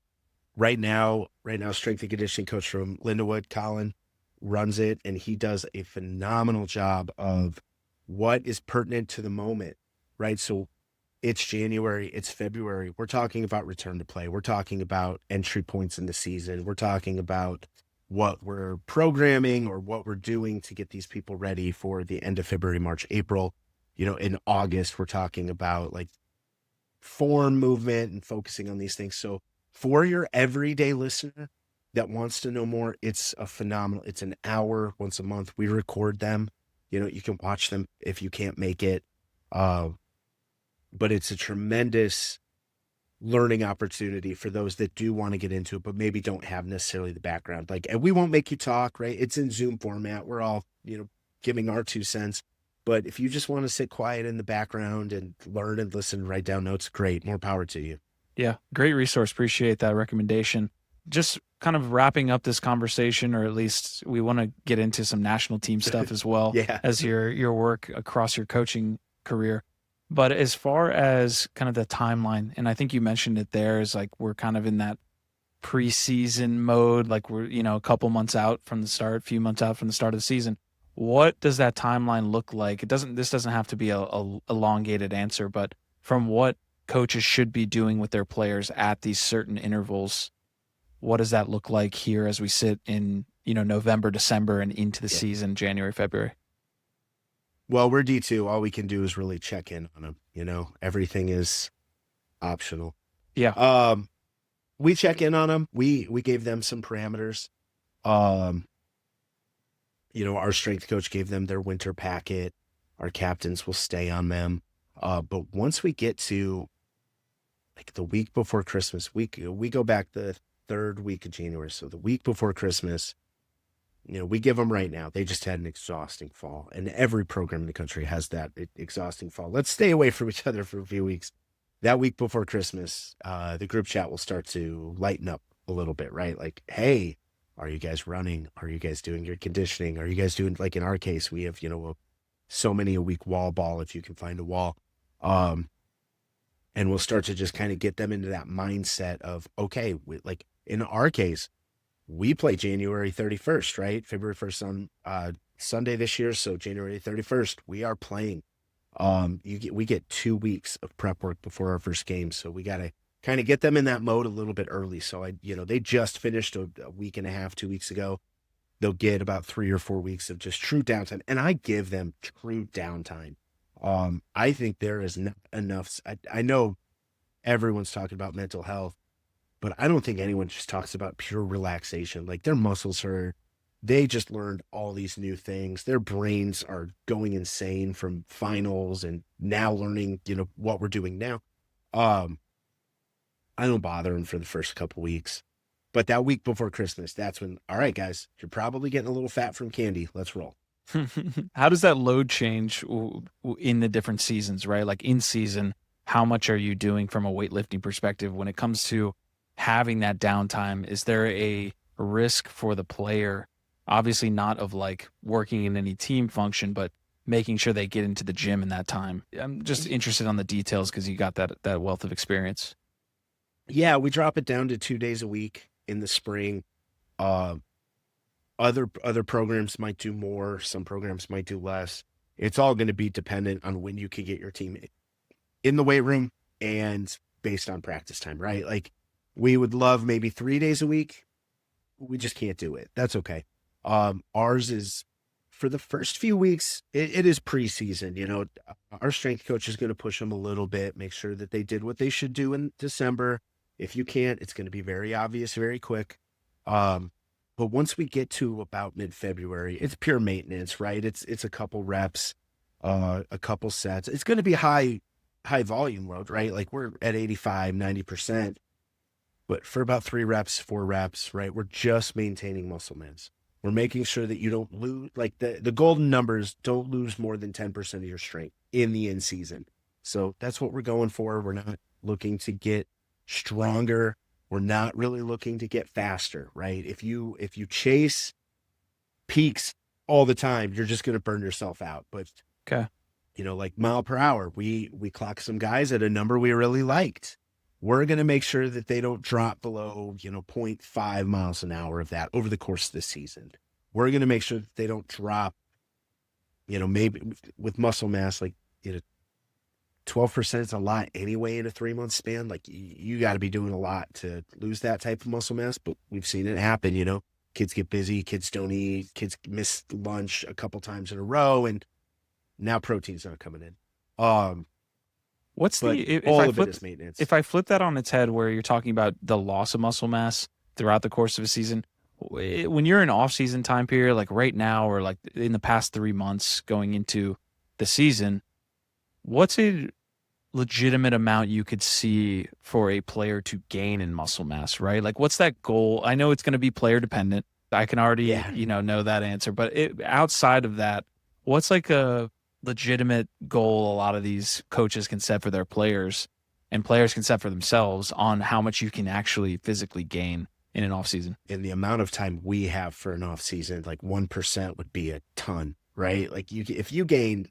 Speaker 3: Right now, strength and conditioning coach from Lindenwood, Colin, runs it, and he does a phenomenal job of what is pertinent to the moment, right? So it's January, it's February. We're talking about return to play. We're talking about entry points in the season. We're talking about what we're programming or what we're doing to get these people ready for the end of February, March, April. In August, we're talking about like form movement and focusing on these things. So for your everyday listener that wants to know more, it's an hour once a month. We record them. You can watch them if you can't make it. But it's a tremendous learning opportunity for those that do want to get into it, but maybe don't have necessarily the background. And we won't make you talk, right? It's in Zoom format. We're all, giving our 2 cents. But if you just want to sit quiet in the background and learn and listen, write down notes, great. More power to you.
Speaker 1: Yeah. Great resource. Appreciate that recommendation. Just kind of wrapping up this conversation, or at least we want to get into some national team stuff as well
Speaker 3: Yeah.
Speaker 1: as your work across your coaching career. But as far as kind of the timeline, and I think you mentioned it there, is like we're kind of in that preseason mode, like we're, a couple months out from the start, few months out from the start of the season. What does that timeline look like? This doesn't have to be a elongated answer, but from what coaches should be doing with their players at these certain intervals, what does that look like here as we sit in, November, December, and into the season, January, February?
Speaker 3: Well, we're D2. All we can do is really check in on them. Everything is optional.
Speaker 1: Yeah.
Speaker 3: We check in on them. We gave them some parameters. Our strength coach gave them their winter packet. Our captains will stay on them. But once we get to like the week before Christmas, we go back the third week of January. So the week before Christmas, we give them right now. They just had an exhausting fall, and every program in the country has that exhausting fall. Let's stay away from each other for a few weeks. That week before Christmas, the group chat will start to lighten up a little bit, right? Like, hey, are you guys running? Are you guys doing your conditioning? Are you guys doing, like in our case, we have, so many a week wall ball if you can find a wall. And we'll start to just kind of get them into that mindset of, okay, like in our case, we play January 31st, right? February 1st on Sunday this year. So January 31st, we are playing. We get 2 weeks of prep work before our first game. So we got to kind of get them in that mode a little bit early. So they just finished a week and a half, 2 weeks ago. They'll get about 3 or 4 weeks of just true downtime. And I give them true downtime. I think there is not enough. I know everyone's talking about mental health, but I don't think anyone just talks about pure relaxation. Like their muscles they just learned all these new things. Their brains are going insane from finals and now learning, what we're doing now. I don't bother them for the first couple weeks, but that week before Christmas, that's when, all right, guys, you're probably getting a little fat from candy. Let's roll.
Speaker 1: How does that load change in the different seasons, right? Like in season, how much are you doing from a weightlifting perspective when it comes to having that downtime? Is there a risk for the player? Obviously not of like working in any team function, but making sure they get into the gym in that time. I'm just interested on the details because you got that wealth of experience.
Speaker 3: Yeah, we drop it down to 2 days a week in the spring. Other programs might do more. Some programs might do less. It's all going to be dependent on when you can get your team in the weight room and based on practice time, right? Like we would love maybe 3 days a week. We just can't do it. That's okay. Ours is for the first few weeks, it is preseason. Our strength coach is going to push them a little bit, make sure that they did what they should do in December. If you can't, it's going to be very obvious, very quick. But once we get to about mid-February, it's pure maintenance, right? It's a couple reps, a couple sets. It's going to be high volume load, right? Like we're at 85, 90%, but for about 3 reps, 4 reps, right? We're just maintaining muscle mass. We're making sure that you don't lose, like the golden numbers, don't lose more than 10% of your strength in the in season. So that's what we're going for. We're not looking to get stronger. We're not really looking to get faster, right? If you chase peaks all the time, you're just going to burn yourself out. But,
Speaker 1: okay,
Speaker 3: like mile per hour, we clock some guys at a number we really liked. We're going to make sure that they don't drop below, 0.5 miles an hour of that over the course of the season. We're going to make sure that they don't drop, maybe with muscle mass, like, 12% is a lot anyway in a 3-month span. Like you got to be doing a lot to lose that type of muscle mass, but we've seen it happen. Kids get busy, kids don't eat, kids miss lunch a couple times in a row, and now protein's not coming in.
Speaker 1: What's
Speaker 3: maintenance.
Speaker 1: If I flip that on its head, where you're talking about the loss of muscle mass throughout the course of a season, when you're in off-season time period, like right now, or like in the past 3 months going into the season, what's a legitimate amount you could see for a player to gain in muscle mass, right? Like what's that goal? I know it's going to be player dependent. I can already, know that answer, but outside of that, what's like a legitimate goal a lot of these coaches can set for their players and players can set for themselves on how much you can actually physically gain in an off season.
Speaker 3: In the amount of time we have for an off season, like 1% would be a ton, right? Like if you gain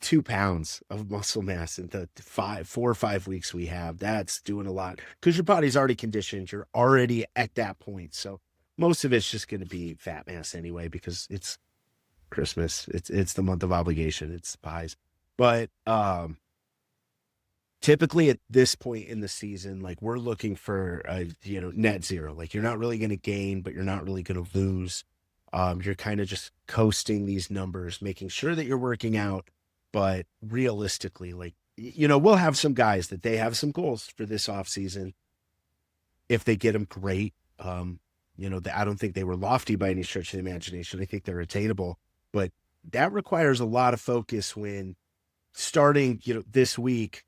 Speaker 3: 2 pounds of muscle mass in the 4 or 5 weeks we have, that's doing a lot because your body's already conditioned. You're already at that point. So most of it's just going to be fat mass anyway, because it's Christmas. It's the month of obligation. It's pies. But, typically at this point in the season, like we're looking for net zero. Like you're not really going to gain, but you're not really going to lose. You're kind of just coasting these numbers, making sure that you're working out, but realistically, like, we'll have some guys that they have some goals for this off season. If they get them, great. I don't think they were lofty by any stretch of the imagination. I think they're attainable, but that requires a lot of focus when starting, this week,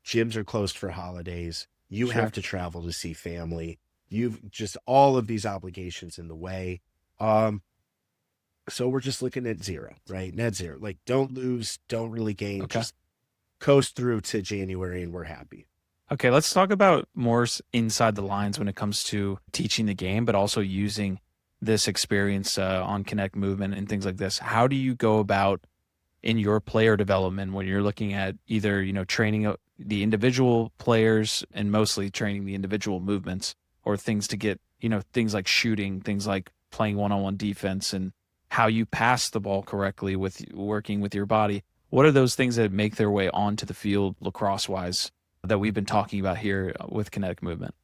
Speaker 3: gyms are closed for holidays. You
Speaker 1: Sure.
Speaker 3: have to travel to see family. You've just all of these obligations in the way. So we're just looking at zero, right? Net zero. Like don't lose, don't really gain.
Speaker 1: Okay.
Speaker 3: Just coast through to January and we're happy.
Speaker 1: Okay, let's talk about more inside the lines when it comes to teaching the game, but also using this experience on Connect Movement and things like this. How do you go about in your player development when you're looking at either, training the individual players and mostly training the individual movements, or things to get, things like shooting, things like playing one-on-one defense, and how you pass the ball correctly with working with your body? What are those things that make their way onto the field lacrosse-wise that we've been talking about here with Kinetic Movement?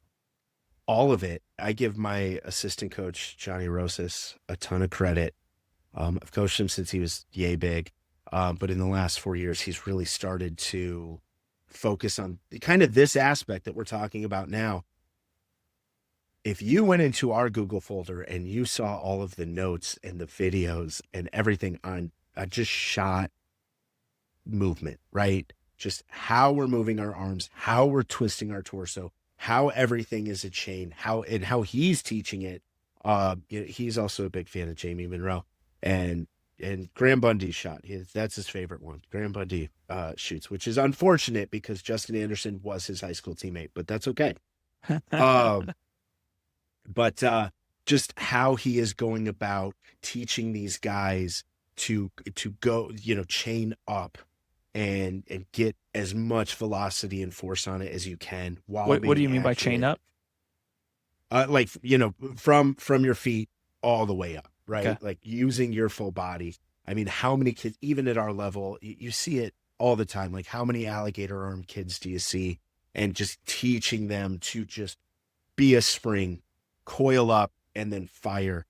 Speaker 3: All of it. I give my assistant coach, Johnny Rosas, a ton of credit. I've coached him since he was yay big. But in the last 4 years, he's really started to focus on kind of this aspect that we're talking about now. If you went into our Google folder and you saw all of the notes and the videos and everything on just shot movement, right? Just how we're moving our arms, how we're twisting our torso, how everything is a chain, how he's teaching it. He's also a big fan of Jamie Monroe and Graham Bundy's shot. That's his favorite one. Graham Bundy shoots, which is unfortunate because Justin Anderson was his high school teammate, but that's okay. But just how he is going about teaching these guys to go, chain up and get as much velocity and force on it as you can. While
Speaker 1: What do you mean by
Speaker 3: accurate.
Speaker 1: chain up?
Speaker 3: Like, from your feet all the way up, right?
Speaker 1: Okay.
Speaker 3: Like using your full body. I mean, how many kids, even at our level, you see it all the time. Like how many alligator arm kids do you see? And just teaching them to just be a spring, coil up, and then fire.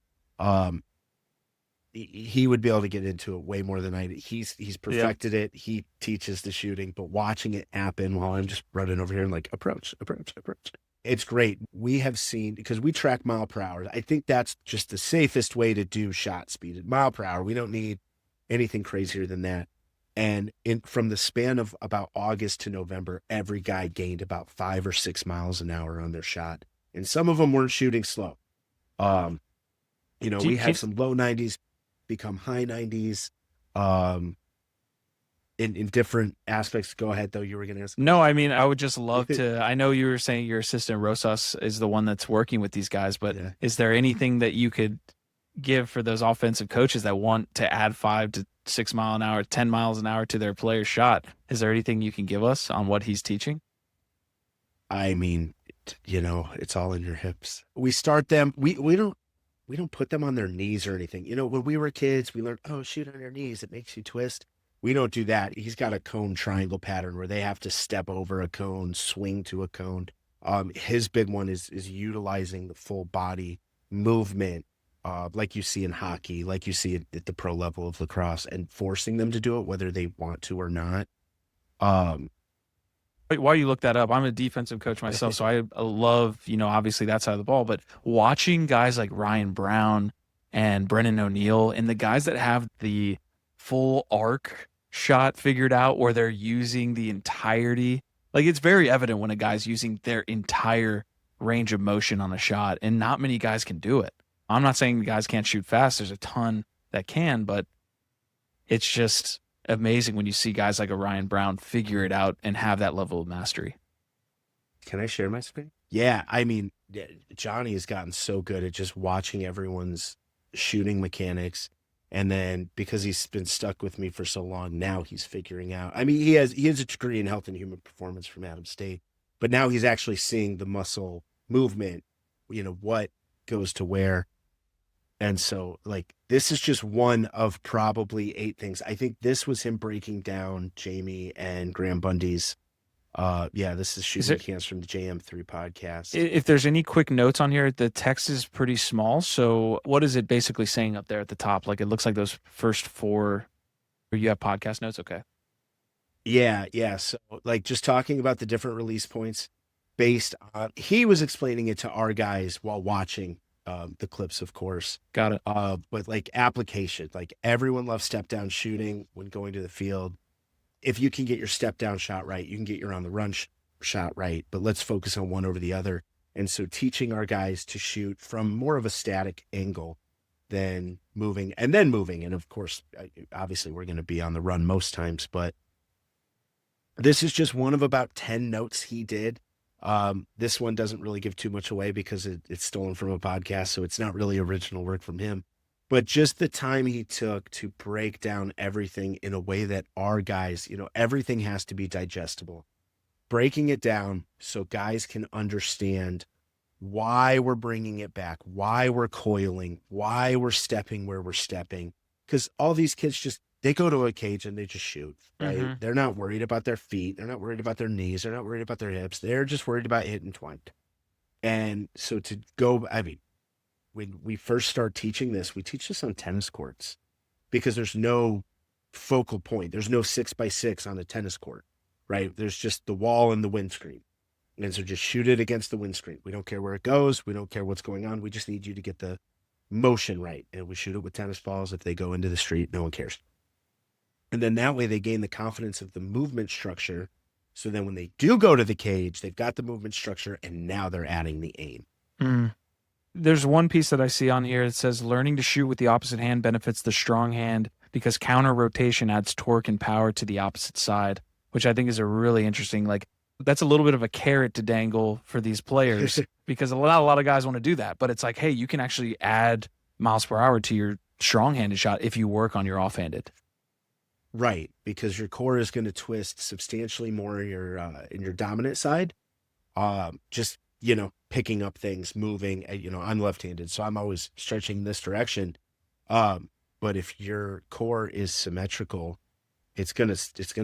Speaker 3: He would be able to get into it way more than I do. He's perfected it. He teaches the shooting, but watching it happen while I'm just running over here and like approach. It's great. We have seen, because we track mile per hour. I think that's just the safest way to do shot speed at mile per hour. We don't need anything crazier than that. And from the span of about August to November, every guy gained about 5 or 6 miles an hour on their shot. And some of them weren't shooting slow. We have some low 90s become high 90s. In different aspects. Go ahead, though. You were going to ask.
Speaker 1: No, I mean, I would just love to. I know you were saying your assistant Rosas is the one that's working with these guys, but
Speaker 3: Yeah.
Speaker 1: Is there anything that you could give for those offensive coaches that want to add 5 to 6 mile an hour, 10 miles an hour to their player's shot? Is there anything you can give us on what he's teaching?
Speaker 3: I mean, it's all in your hips. We start them. We don't put them on their knees or anything. When we were kids, we learned, shoot on your knees. It makes you twist. We don't do that. He's got a cone triangle pattern where they have to step over a cone, swing to a cone. His big one is utilizing the full body movement, like you see in hockey, like you see at the pro level of lacrosse, and forcing them to do it whether they want to or not.
Speaker 1: While you look that up, I'm a defensive coach myself, so I love, obviously that side of the ball, but watching guys like Ryan Brown and Brennan O'Neill and the guys that have the full arc shot figured out where they're using the entirety, like it's very evident when a guy's using their entire range of motion on a shot, and not many guys can do it. I'm not saying the guys can't shoot fast. There's a ton that can, but it's just amazing when you see guys like a Ryan Brown figure it out and have that level of mastery.
Speaker 3: Can I share my screen? Yeah, I mean, Johnny has gotten so good at just watching everyone's shooting mechanics. And then because he's been stuck with me for so long, now he's figuring out. I mean, he has a degree in health and human performance from Adams State, but now he's actually seeing the muscle movement, what goes to where. And so, like, this is just one of probably 8 things. I think this was him breaking down Jamie and Graham Bundy's. This is shooting mechanics from the JM3 podcast.
Speaker 1: If there's any quick notes on here, the text is pretty small. So what is it basically saying up there at the top? Like, it looks like those first 4 where you have podcast notes. Okay.
Speaker 3: Yeah. So, like, just talking about the different release points based on, he was explaining it to our guys while watching the clips, of course.
Speaker 1: Got it.
Speaker 3: But like application, like everyone loves step down shooting when going to the field. If you can get your step down shot right, you can get your on the run shot right, but let's focus on one over the other. And so teaching our guys to shoot from more of a static angle than moving and then moving. And of course, obviously we're going to be on the run most times, but this is just one of about 10 notes he did. This one doesn't really give too much away because it's stolen from a podcast. So it's not really original work from him, but just the time he took to break down everything in a way that our guys, everything has to be digestible, breaking it down so guys can understand why we're bringing it back, why we're coiling, why we're stepping where we're stepping. Cause all these kids they go to a cage and they just shoot, right?
Speaker 1: Mm-hmm.
Speaker 3: They're not worried about their feet. They're not worried about their knees. They're not worried about their hips. They're just worried about hitting 20. And so when we first start teaching this, we teach this on tennis courts because there's no focal point. There's no 6x6 on a tennis court, right? There's just the wall and the windscreen. And so just shoot it against the windscreen. We don't care where it goes. We don't care what's going on. We just need you to get the motion right. And we shoot it with tennis balls. If they go into the street, no one cares. And then that way they gain the confidence of the movement structure. So then when they do go to the cage, they've got the movement structure and now they're adding the aim.
Speaker 1: Mm. There's one piece that I see on here. It says learning to shoot with the opposite hand benefits the strong hand because counter rotation adds torque and power to the opposite side, which I think is a really interesting, that's a little bit of a carrot to dangle for these players because a lot of guys want to do that, but it's like, hey, you can actually add miles per hour to your strong-handed shot if you work on your off-handed.
Speaker 3: Right, because your core is going to twist substantially more in your dominant side. Just picking up things, moving. I'm left-handed, so I'm always stretching this direction. But if your core is symmetrical, it's gonna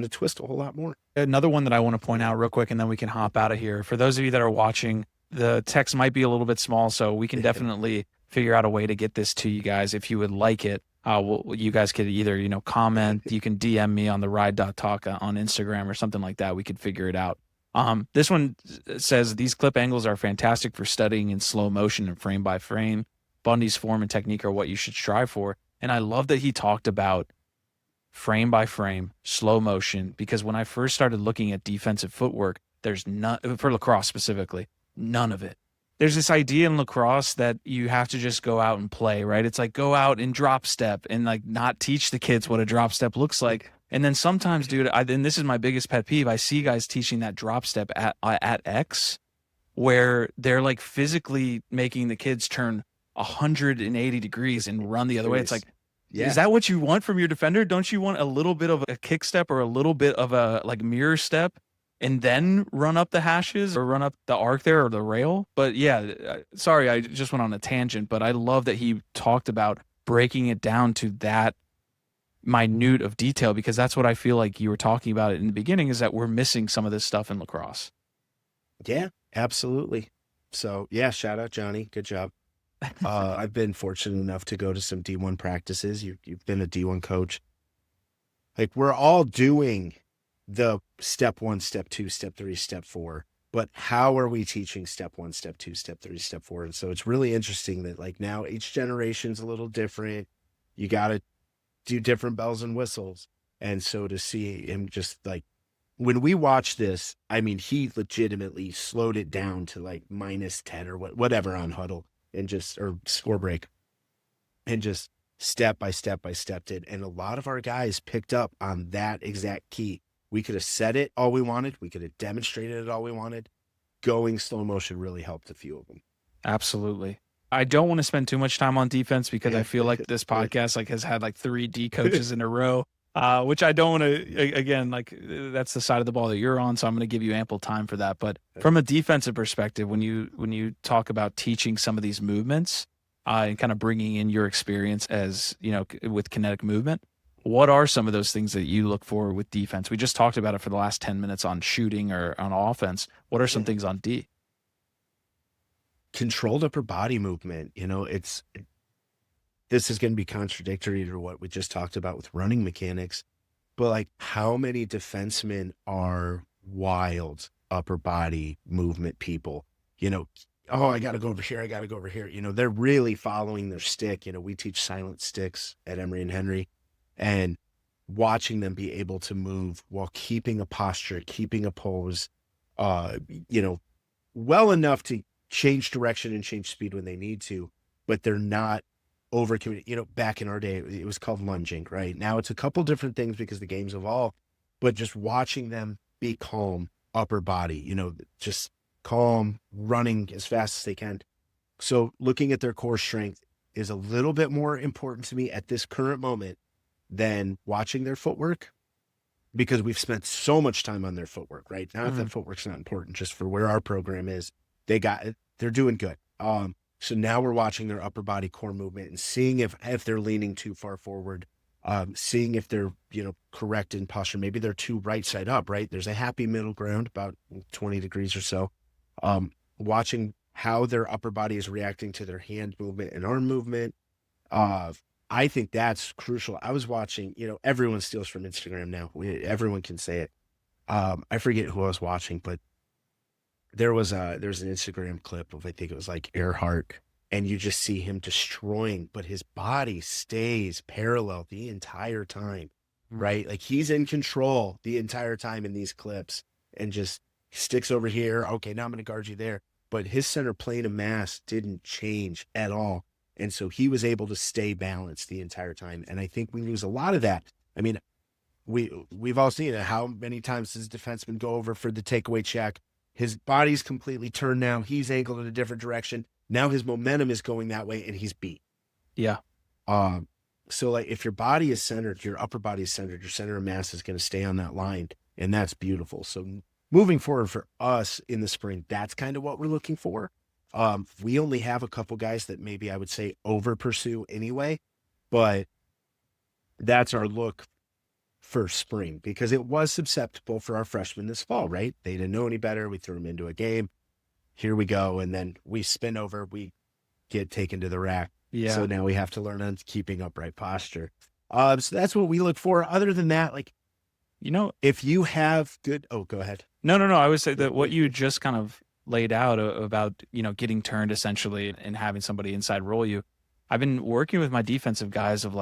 Speaker 3: twist a whole lot more.
Speaker 1: Another one that I want to point out real quick, and then we can hop out of here. For those of you that are watching, the text might be a little bit small, so we can definitely figure out a way to get this to you guys if you would like it. You guys could either, comment, you can DM me on the ride.talk on Instagram or something like that. We could figure it out. This one says these clip angles are fantastic for studying in slow motion and frame by frame. Bundy's form and technique are what you should strive for. And I love that he talked about frame by frame, slow motion, because when I first started looking at defensive footwork, there's none, for lacrosse specifically, none of it. There's this idea in lacrosse that you have to just go out and play, right? It's like go out and drop step and not teach the kids what a drop step looks like. And then sometimes, dude, and this is my biggest pet peeve, I see guys teaching that drop step at X where they're physically making the kids turn 180 degrees and run the other way. It's like, yeah. Is that what you want from your defender? Don't you want a little bit of a kick step or a little bit of a mirror step? And then run up the hashes or run up the arc there or the rail. But yeah, sorry, I just went on a tangent, but I love that he talked about breaking it down to that minute of detail because that's what I feel like you were talking about it in the beginning is that we're missing some of this stuff in lacrosse.
Speaker 3: Yeah, absolutely. So yeah, shout out Johnny. Good job. I've been fortunate enough to go to some D1 practices. You've been a D1 coach. We're all doing the step 1, step 2, step 3, step 4, but how are we teaching step 1, step 2, step 3, step 4? And so it's really interesting that now each generation's a little different. You got to do different bells and whistles. And so to see him just when we watch this, I mean, he legitimately slowed it down to -10 or whatever on huddle or score break and just step by step by step did. And a lot of our guys picked up on that exact key. We could have said it all we wanted. We could have demonstrated it all we wanted. Going slow motion really helped a few of them.
Speaker 1: Absolutely. I don't want to spend too much time on defense because I feel like this podcast has had 3 D coaches in a row, which I don't want to, again, that's the side of the ball that you're on. So I'm going to give you ample time for that. But from a defensive perspective, when you talk about teaching some of these movements and kind of bringing in your experience as, with kinetic movement, what are some of those things that you look for with defense? We just talked about it for the last 10 minutes on shooting or on offense. What are some things on D?
Speaker 3: Controlled upper body movement. This is going to be contradictory to what we just talked about with running mechanics, but how many defensemen are wild upper body movement people? Oh, I got to go over here. I got to go over here. They're really following their stick. We teach silent sticks at Emory and Henry, and watching them be able to move while keeping a posture, keeping a pose, well enough to change direction and change speed when they need to, but they're not overcommitted. Back in our day, it was called lunging, right? Now it's a couple different things because the game's evolved, but just watching them be calm, upper body, just calm, running as fast as they can. So looking at their core strength is a little bit more important to me at this current moment than watching their footwork, because we've spent so much time on their footwork, right? Not that footwork's not important, just for where our program is. They're doing good. So now we're watching their upper body core movement and seeing if they're leaning too far forward, seeing if they're, correct in posture. Maybe they're too right side up, right? There's a happy middle ground, about 20 degrees or so. Watching how their upper body is reacting to their hand movement and arm movement. I think that's crucial. I was watching, everyone steals from Instagram now. Everyone can say it. I forget who I was watching, but there's an Instagram clip of, I think it was Earhart, and you just see him destroying, but his body stays parallel the entire time, right? He's in control the entire time in these clips, and just sticks over here. Okay, now I'm going to guard you there. But his center plane of mass didn't change at all. And so he was able to stay balanced the entire time. And I think we lose a lot of that. I mean, we've all seen it. How many times does defenseman go over for the takeaway check? His body's completely turned now. He's angled in a different direction. Now his momentum is going that way, and he's beat.
Speaker 1: Yeah.
Speaker 3: So if your body is centered, your upper body is centered, your center of mass is going to stay on that line, and that's beautiful. So moving forward for us in the spring, that's kind of what we're looking for. We only have a couple guys that maybe I would say over pursue anyway, but that's our look for spring, because it was susceptible for our freshmen this fall, right? They didn't know any better. We threw them into a game. Here we go. And then we spin over, we get taken to the rack.
Speaker 1: Yeah.
Speaker 3: So now we have to learn on keeping upright posture. So that's what we look for. Other than that, if you have good, go ahead.
Speaker 1: No. I would say that what you just kind of laid out about, getting turned essentially and having somebody inside roll you. I've been working with my defensive guys of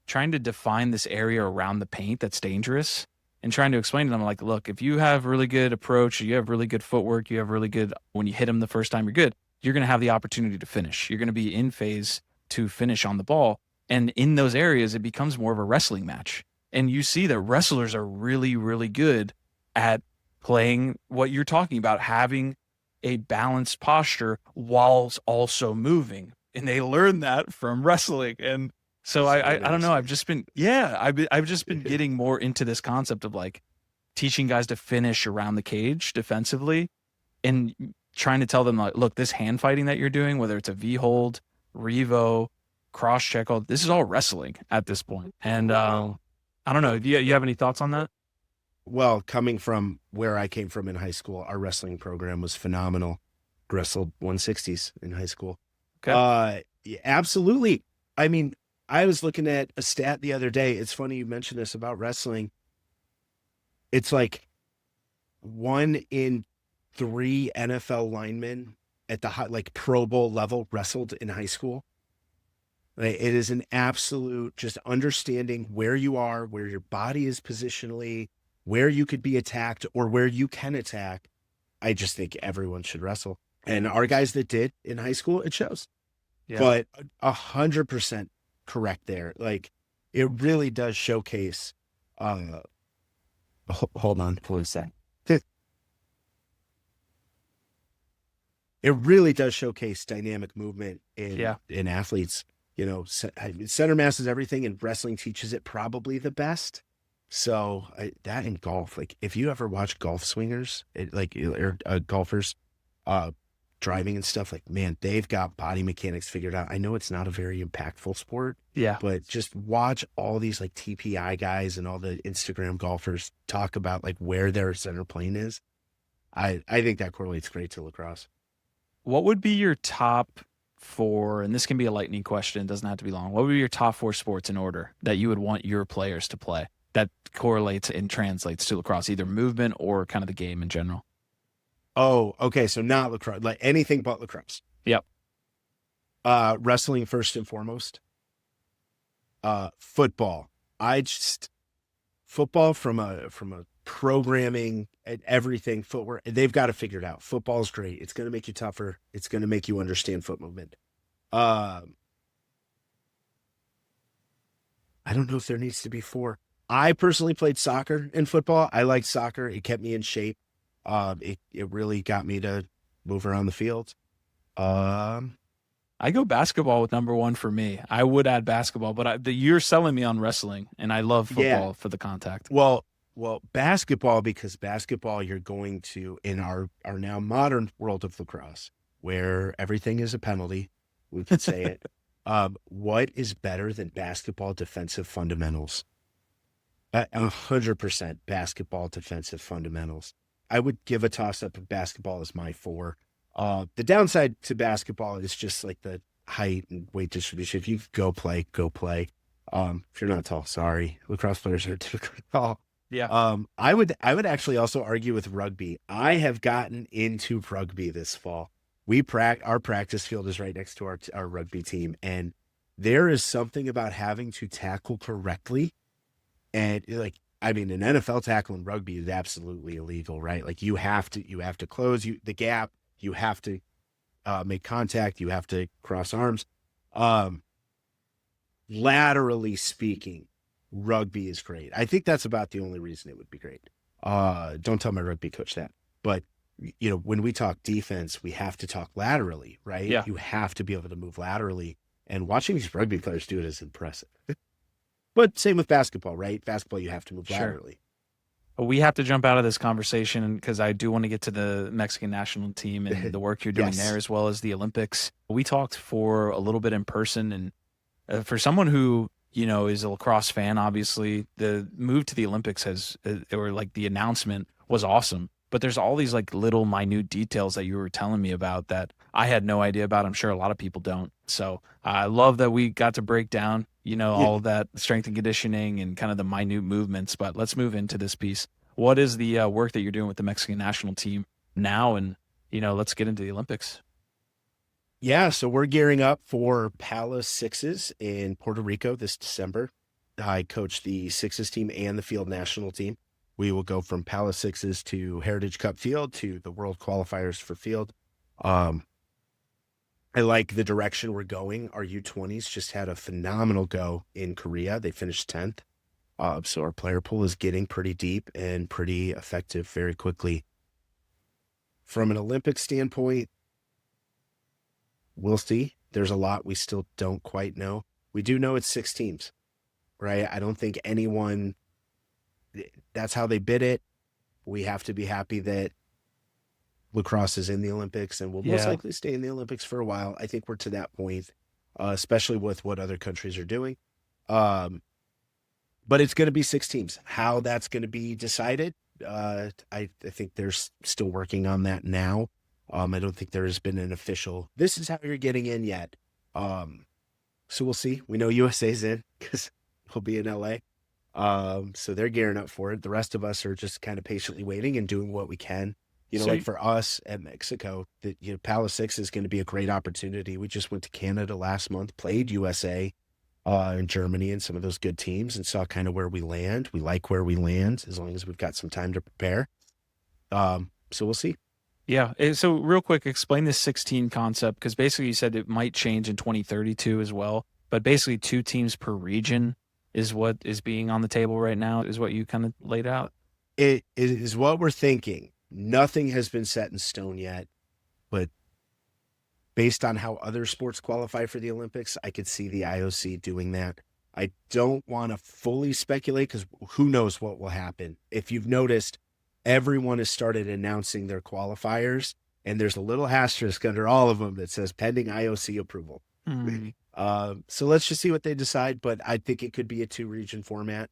Speaker 1: trying to define this area around the paint that's dangerous, and trying to explain to them look, if you have really good approach, you have really good footwork, you have really good, when you hit them the first time, you're good, you're going to have the opportunity to finish. You're going to be in phase to finish on the ball. And in those areas, it becomes more of a wrestling match. And you see that wrestlers are really, really good at playing what you're talking about, having a balanced posture whilst also moving. And they learn that from wrestling. And so I don't know. I've just been getting more into this concept of teaching guys to finish around the cage defensively, and trying to tell them look, this hand fighting that you're doing, whether it's a V hold, revo, cross check, this is all wrestling at this point. And I don't know. Do you have any thoughts on that?
Speaker 3: Well, coming from where I came from in high school, our wrestling program was phenomenal. Wrestled 160s in high school.
Speaker 1: Okay.
Speaker 3: Yeah, absolutely. I mean, I was looking at a stat the other day. It's funny you mentioned this about wrestling. It's 1 in 3 NFL linemen at the high, Pro Bowl level wrestled in high school. It is an absolute just understanding where you are, where your body is positionally, where you could be attacked or where you can attack. I just think everyone should wrestle. And our guys that did in high school, it shows. Yeah. But 100% correct there. It really does showcase. Hold on, please. it really does showcase dynamic movement
Speaker 1: Yeah.
Speaker 3: in athletes. Center mass is everything, and wrestling teaches it probably the best. So that in golf, like if you ever watch golf swingers, golfers, uh, driving and stuff, like man, they've got body mechanics figured out. I know it's not a very impactful sport,
Speaker 1: Yeah.
Speaker 3: but just watch all these like TPI guys and all the Instagram golfers talk about like where their center plane is. I think that correlates great to lacrosse.
Speaker 1: What would be your top 4, and this can be a lightning question, it doesn't have to be long. What would be your top 4 sports in order that you would want your players to play that correlates and translates to lacrosse, either movement or kind of the game in general?
Speaker 3: Oh, okay. So not lacrosse, like anything but lacrosse.
Speaker 1: Yep.
Speaker 3: Wrestling first and foremost. Football. Football from a programming and everything, footwork, they've got to figure it out. Football is great. It's going to make you tougher. It's going to make you understand foot movement. I don't know if there needs to be 4. I personally played soccer and football. I liked soccer. It kept me in shape. It really got me to move around the field.
Speaker 1: I go basketball with number 1 for me. I would add basketball, but you're selling me on wrestling, and I love football for the contact.
Speaker 3: Well, basketball, because basketball, you're going to, in our now modern world of lacrosse, where everything is a penalty, we could say it. What is better than basketball defensive fundamentals? 100% basketball defensive fundamentals. I would give a toss-up of basketball as my 4. The downside to basketball is just like the height and weight distribution. If you go play. If you're not tall, sorry. Lacrosse players are typically tall.
Speaker 1: Yeah.
Speaker 3: I would actually also argue with rugby. I have gotten into rugby this fall. Our practice field is right next to our rugby team, and there is something about having to tackle correctly. And like, I mean, an NFL tackle in rugby is absolutely illegal, right? Like you have to close the gap. You have to make contact. You have to cross arms. Laterally speaking, rugby is great. I think that's about the only reason it would be great. Don't tell my rugby coach that. But, when we talk defense, we have to talk laterally, right?
Speaker 1: Yeah.
Speaker 3: You have to be able to move laterally. And watching these rugby players do it is impressive. But same with basketball, right? Basketball, you have to move laterally.
Speaker 1: We have to jump out of this conversation because I do want to get to the Mexican national team and the work you're doing there, as well as the Olympics. We talked for a little bit in person, and for someone who, is a lacrosse fan, obviously the move to the Olympics or like the announcement was awesome. But there's all these like little minute details that you were telling me about that I had no idea about. I'm sure a lot of people don't. So I love that we got to break down, all of that strength and conditioning and kind of the minute movements. But let's move into this piece. What is the work that you're doing with the Mexican national team now? And, let's get into the Olympics.
Speaker 3: Yeah, so we're gearing up for Palace Sixes in Puerto Rico this December. I coach the Sixes team and the field national team. We will go from Palace Sixes to Heritage Cup Field to the World Qualifiers for Field. I like the direction we're going. Our U20s just had a phenomenal go in Korea. They finished 10th. So our player pool is getting pretty deep and pretty effective very quickly. From an Olympic standpoint, we'll see. There's a lot we still don't quite know. We do know it's 6 teams, right? I don't think anyone, that's how they bid it. We have to be happy that lacrosse is in the Olympics and will most likely stay in the Olympics for a while. I think we're to that point, especially with what other countries are doing. But it's going to be 6 teams. How that's going to be decided, I think they're still working on that now. I don't think there has been an official, this is how you're getting in yet. So we'll see. We know USA's in because we'll be in LA. So they're gearing up for it. The rest of us are just kind of patiently waiting and doing what we can. Like for us at Mexico, Palace 6 is going to be a great opportunity. We just went to Canada last month, played USA in Germany and some of those good teams, and saw kind of where we land. We like where we land as long as we've got some time to prepare. So we'll see.
Speaker 1: Yeah. So real quick, explain this 16 concept, because basically you said it might change in 2032 as well, but basically 2 teams per region is what is being on the table right now, is what you kind of laid out.
Speaker 3: It is what we're thinking. Nothing has been set in stone yet, but based on how other sports qualify for the Olympics, I could see the IOC doing that. I don't want to fully speculate because who knows what will happen. If you've noticed, everyone has started announcing their qualifiers, and there's a little asterisk under all of them that says pending IOC approval. So let's just see what they decide. But I think it could be a 2-region format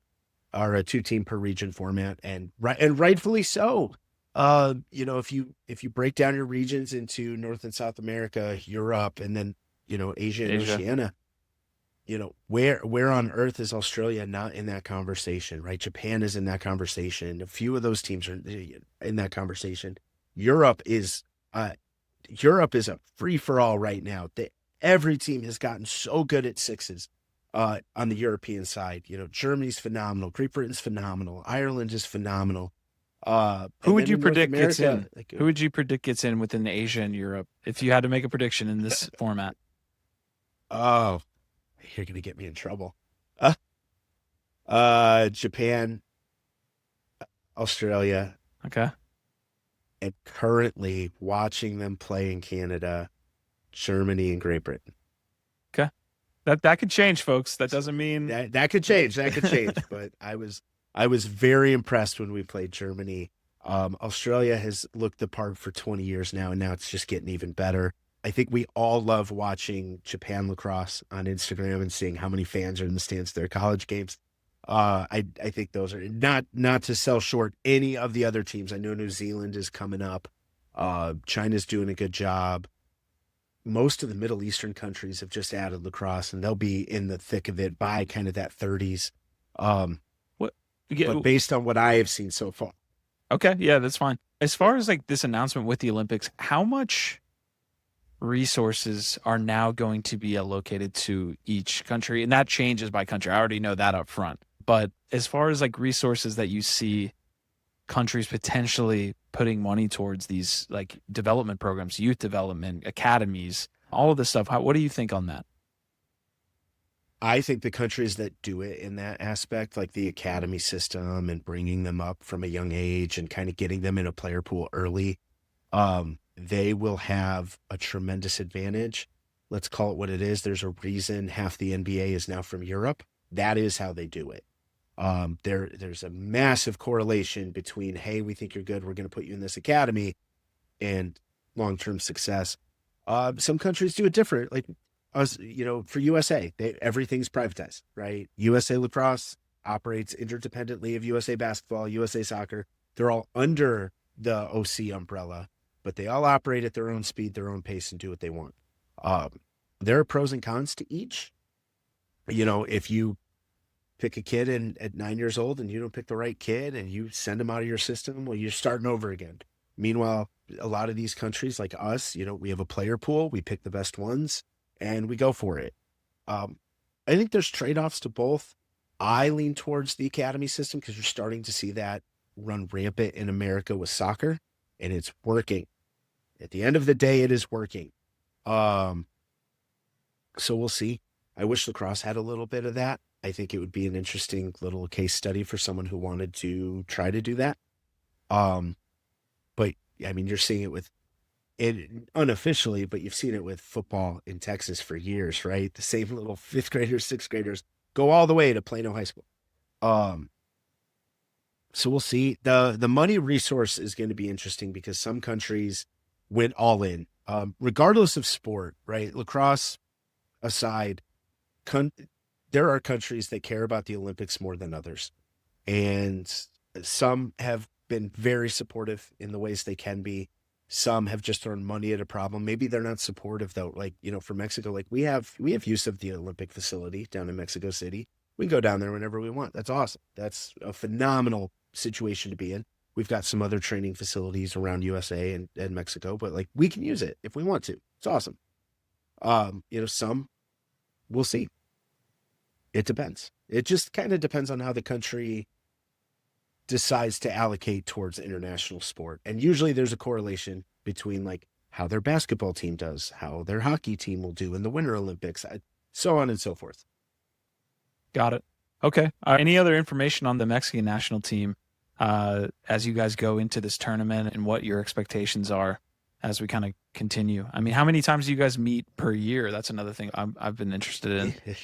Speaker 3: or a 2-team per region format, and rightfully so. If you break down your regions into North and South America, Europe, and then Asia and Oceania, where on earth is Australia not in that conversation, right? Japan is in that conversation. A few of those teams are in that conversation. Europe is a free for all right now. Every team has gotten so good at sixes on the European side. Germany's phenomenal. Great Britain's phenomenal. Ireland is phenomenal.
Speaker 1: Who would you predict gets in? Who would you predict gets in within Asia and Europe if you had to make a prediction in this format?
Speaker 3: Oh, you're going to get me in trouble. Japan, Australia.
Speaker 1: Okay.
Speaker 3: And currently watching them play in Canada, Germany, and Great Britain.
Speaker 1: Okay. That could change, folks. That doesn't mean
Speaker 3: that could change. That could change. But I was very impressed when we played Germany. Australia has looked the part for 20 years now, and now it's just getting even better. I think we all love watching Japan lacrosse on Instagram and seeing how many fans are in the stands at their college games. I think those are not to sell short any of the other teams. I know New Zealand is coming up. China's doing a good job. Most of the Middle Eastern countries have just added lacrosse, and they'll be in the thick of it by kind of that 30s. But based on what I have seen so far.
Speaker 1: Okay, yeah, that's fine. As far as like this announcement with the Olympics, how much resources are now going to be allocated to each country? And that changes by country. I already know that up front. But as far as like resources that you see countries potentially putting money towards these like development programs, youth development, academies, all of this stuff, what do you think on that?
Speaker 3: I think the countries that do it in that aspect, like the academy system and bringing them up from a young age and kind of getting them in a player pool early, they will have a tremendous advantage. Let's call it what it is. There's a reason half the NBA is now from Europe. That is how they do it. There's a massive correlation between, hey, we think you're good, we're going to put you in this academy, and long-term success. Some countries do it different. Like us, for USA, everything's privatized, right? USA Lacrosse operates interdependently of USA Basketball, USA Soccer. They're all under the OC umbrella, but they all operate at their own speed, their own pace, and do what they want. There are pros and cons to each. If you pick a kid at 9 years old and you don't pick the right kid and you send them out of your system, well, you're starting over again. Meanwhile, a lot of these countries like us, we have a player pool, we pick the best ones and we go for it. I think there's trade-offs to both. I lean towards the academy system because you're starting to see that run rampant in America with soccer, and it's working. At the end of the day, it is working. So we'll see. I wish lacrosse had a little bit of that. I think it would be an interesting little case study for someone who wanted to try to do that. But I mean, you're seeing it unofficially, but you've seen it with football in Texas for years, right? The same little 5th graders, 6th graders go all the way to Plano High School. So we'll see. The money resource is going to be interesting because some countries went all in, regardless of sport, right? Lacrosse aside, there are countries that care about the Olympics more than others. And some have been very supportive in the ways they can be. Some have just thrown money at a problem. Maybe they're not supportive though. Like, for Mexico, like we have use of the Olympic facility down in Mexico City. We can go down there whenever we want. That's awesome. That's a phenomenal situation to be in. We've got some other training facilities around USA and Mexico, but like we can use it if we want to. It's awesome. Some we'll see. It depends. It just kind of depends on how the country decides to allocate towards international sport. And usually there's a correlation between like how their basketball team does, how their hockey team will do in the Winter Olympics, so on and so forth.
Speaker 1: Got it. Okay. Any other information on the Mexican national team as you guys go into this tournament and what your expectations are as we kind of continue? I mean, how many times do you guys meet per year? That's another thing I've been interested in.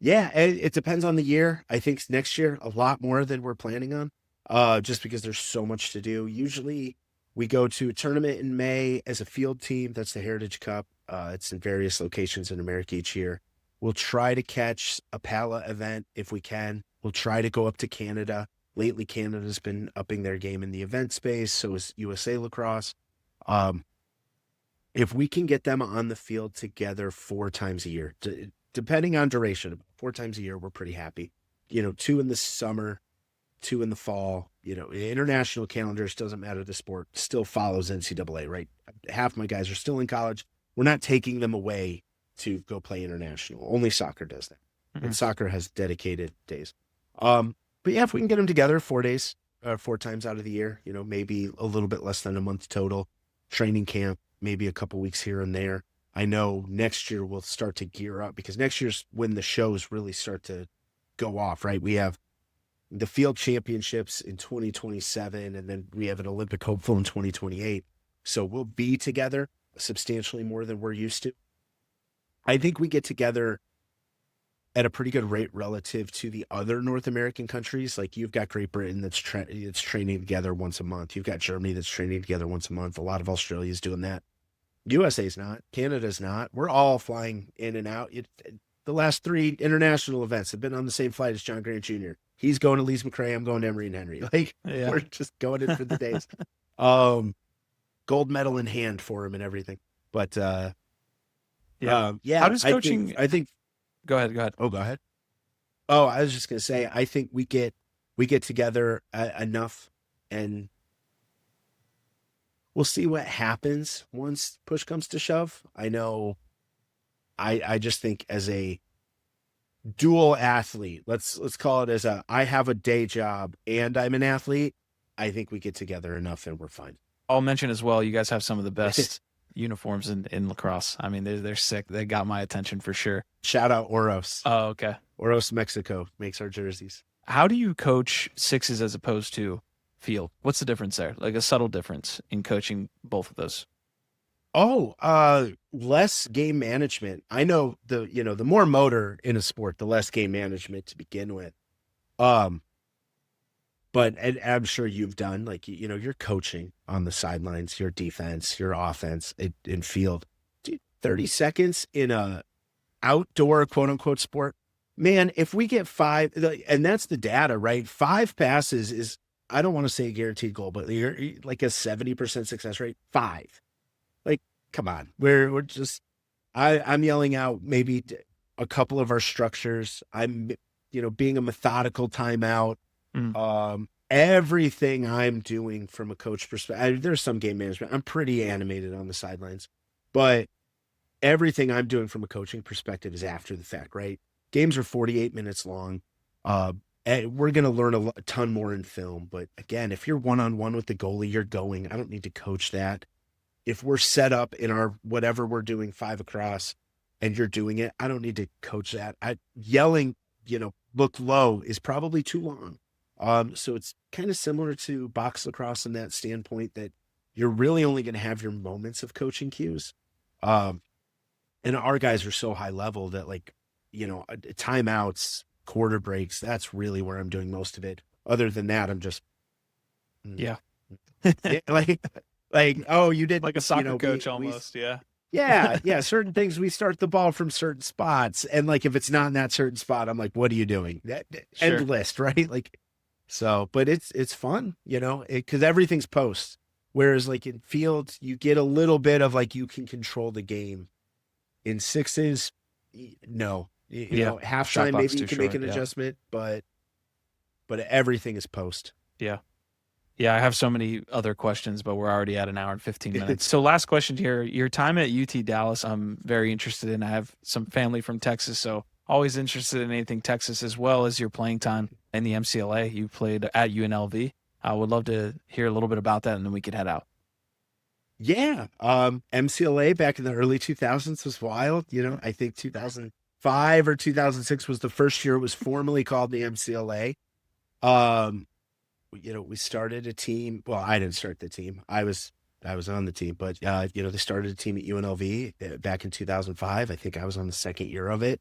Speaker 3: Yeah, it depends on the year. I think next year a lot more than we're planning on, just because there's so much to do. Usually we go to a tournament in May as a field team. That's the Heritage Cup. It's in various locations in America each year. We'll try to catch a PALA event if we can. We'll try to go up to Canada. Lately, Canada's been upping their game in the event space. So is USA Lacrosse. If we can get them on the field together 4 times a year, depending on duration, 4 times a year, we're pretty happy. 2 in the summer, 2 in the fall. International calendars, doesn't matter the sport, still follows NCAA, right? Half my guys are still in college. We're not taking them away to go play international. Only soccer does that.
Speaker 1: Mm-hmm.
Speaker 3: And soccer has dedicated days. But yeah, if we can get them together 4 days, 4 times out of the year, maybe a little bit less than a month total, training camp, maybe a couple weeks here and there. I know next year we'll start to gear up, because next year's when the shows really start to go off, right? We have the field championships in 2027, and then we have an Olympic hopeful in 2028. So we'll be together substantially more than we're used to. I think we get together at a pretty good rate relative to the other North American countries. Like, you've got Great Britain that's training together once a month. You've got Germany that's training together once a month. A lot of Australia is doing that. USA's not. Canada's not. We're all flying in and out. The last 3 international events have been on the same flight as John Grant Jr. He's going to Lees McRae. I'm going to Emery and Henry. We're just going in for the days. Gold medal in hand for him and everything. But
Speaker 1: yeah.
Speaker 3: How
Speaker 1: does coaching?
Speaker 3: I think.
Speaker 1: Go ahead.
Speaker 3: Oh, go ahead. Oh, I was just gonna say, I think we get together enough, and we'll see what happens once push comes to shove. I know. I just think as a dual athlete, let's call it, as I have a day job and I'm an athlete, I think we get together enough and we're fine.
Speaker 1: I'll mention as well, you guys have some of the best uniforms in lacrosse. I mean, they're sick. They got my attention for sure.
Speaker 3: Shout out Oros.
Speaker 1: Oh, okay.
Speaker 3: Oros, Mexico makes our jerseys.
Speaker 1: How do you coach sixes as opposed to field? What's the difference there? Like a subtle difference in coaching both of those?
Speaker 3: Less game management. I know the more motor in a sport, the less game management to begin with. But I'm sure you've done, like, you're coaching on the sidelines, your defense, your offense in field. Dude, 30 seconds in a outdoor quote unquote sport, man, if we get 5, and that's the data, right? 5 passes is, I don't want to say a guaranteed goal, but you're like a 70% success rate. 5. Like, come on. We're just, I'm yelling out maybe a couple of our structures. I'm, being a methodical timeout. Everything I'm doing from a coach perspective, there's some game management. I'm pretty animated on the sidelines, but everything I'm doing from a coaching perspective is after the fact, right? Games are 48 minutes long. And we're going to learn a ton more in film. But again, if you're one-on-one with the goalie, you're going. I don't need to coach that. If we're set up in our whatever we're doing 5 across and you're doing it, I don't need to coach that. Yelling, look low is probably too long. So it's kind of similar to box lacrosse in that standpoint, that you're really only going to have your moments of coaching cues. And our guys are so high level that, like, timeouts, quarter breaks, that's really where I'm doing most of it. Other than that, I'm just, like, oh, you did,
Speaker 1: like a soccer coach almost.
Speaker 3: Yeah. Certain things, we start the ball from certain spots. And like, if it's not in that certain spot, I'm like, what are you doing? End list, right? Like, so, but it's fun, because everything's post. Whereas like in field, you get a little bit of like, you can control the game. In sixes, no, halftime, maybe you can make an adjustment, but everything is post.
Speaker 1: Yeah, I have so many other questions, but we're already at an hour and 15 minutes. So last question here. Your time at UT Dallas, I'm very interested in. I have some family from Texas, so always interested in anything Texas, as well as your playing time in the MCLA. You played at UNLV. I would love to hear a little bit about that, and then we could head out.
Speaker 3: Yeah. MCLA back in the early 2000s was wild. I think 2005 or 2006 was the first year it was formally called the MCLA. We started a team. Well, I didn't start the team. I was I was on the team, but they started a team at UNLV back in 2005. I think I was on the second year of it.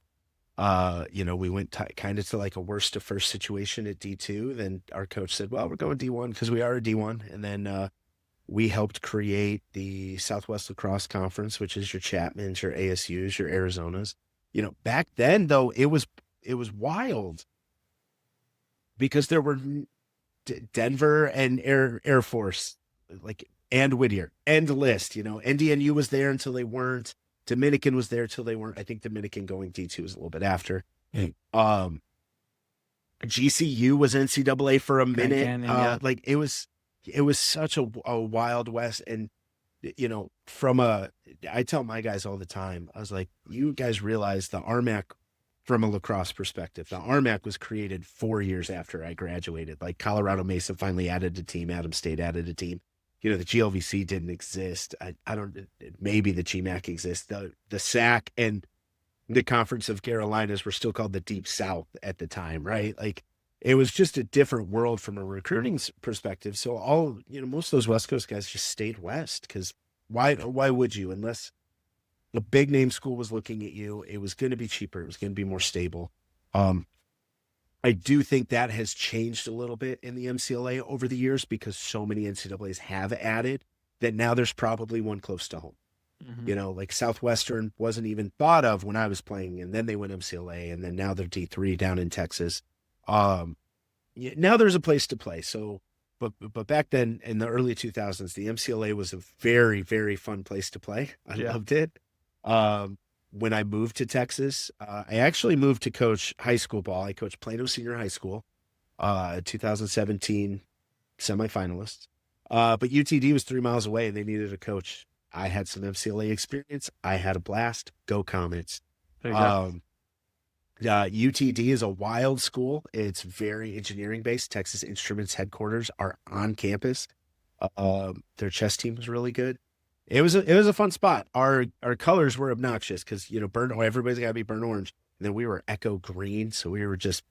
Speaker 3: We went kind of to like a worst to first situation at D2. Then our coach said, well, we're going D1 because we are a D1. And then we helped create the Southwest Lacrosse Conference, which is your Chapmans, your ASUs, your Arizonas. Back then though, it was wild because there were Denver and Air Force, and Whittier and List. NDNU was there until they weren't. Dominican was there till they weren't. I think Dominican going D2 was a little bit after. GCU was NCAA for a minute.
Speaker 1: Canyon, yeah.
Speaker 3: It was such a wild west. And I tell my guys all the time, I was like, you guys realize the RMAC, from a lacrosse perspective, the RMAC was created 4 years after I graduated. Like Colorado Mesa finally added a team, Adams State added a team. The GLVC didn't exist. I don't, maybe the GMAC exists. The SAC and the Conference of Carolinas were still called the Deep South at the time, right? Like it was just a different world from a recruiting perspective. So most of those West Coast guys just stayed West because why would you, unless a big name school was looking at you? It was going to be cheaper. It was going to be more stable. I do think that has changed a little bit in the MCLA over the years because so many NCAAs have added that now there's probably one close to home.
Speaker 1: Mm-hmm.
Speaker 3: Like Southwestern wasn't even thought of when I was playing, and then they went MCLA, and then now they're D3 down in Texas. Now there's a place to play. So, but back then in the early 2000s, the MCLA was a very, very fun place to play. I loved it. When I moved to Texas, I actually moved to coach high school ball. I coached Plano Senior High School, 2017 semifinalists. But UTD was 3 miles away and they needed a coach. I had some MCLA experience. I had a blast. Go Comets. UTD is a wild school. It's very engineering based. Texas Instruments headquarters are on campus. Their chess team was really good. It was a fun spot. Our colors were obnoxious because everybody's got to be burnt orange, and then we were echo green, so we were just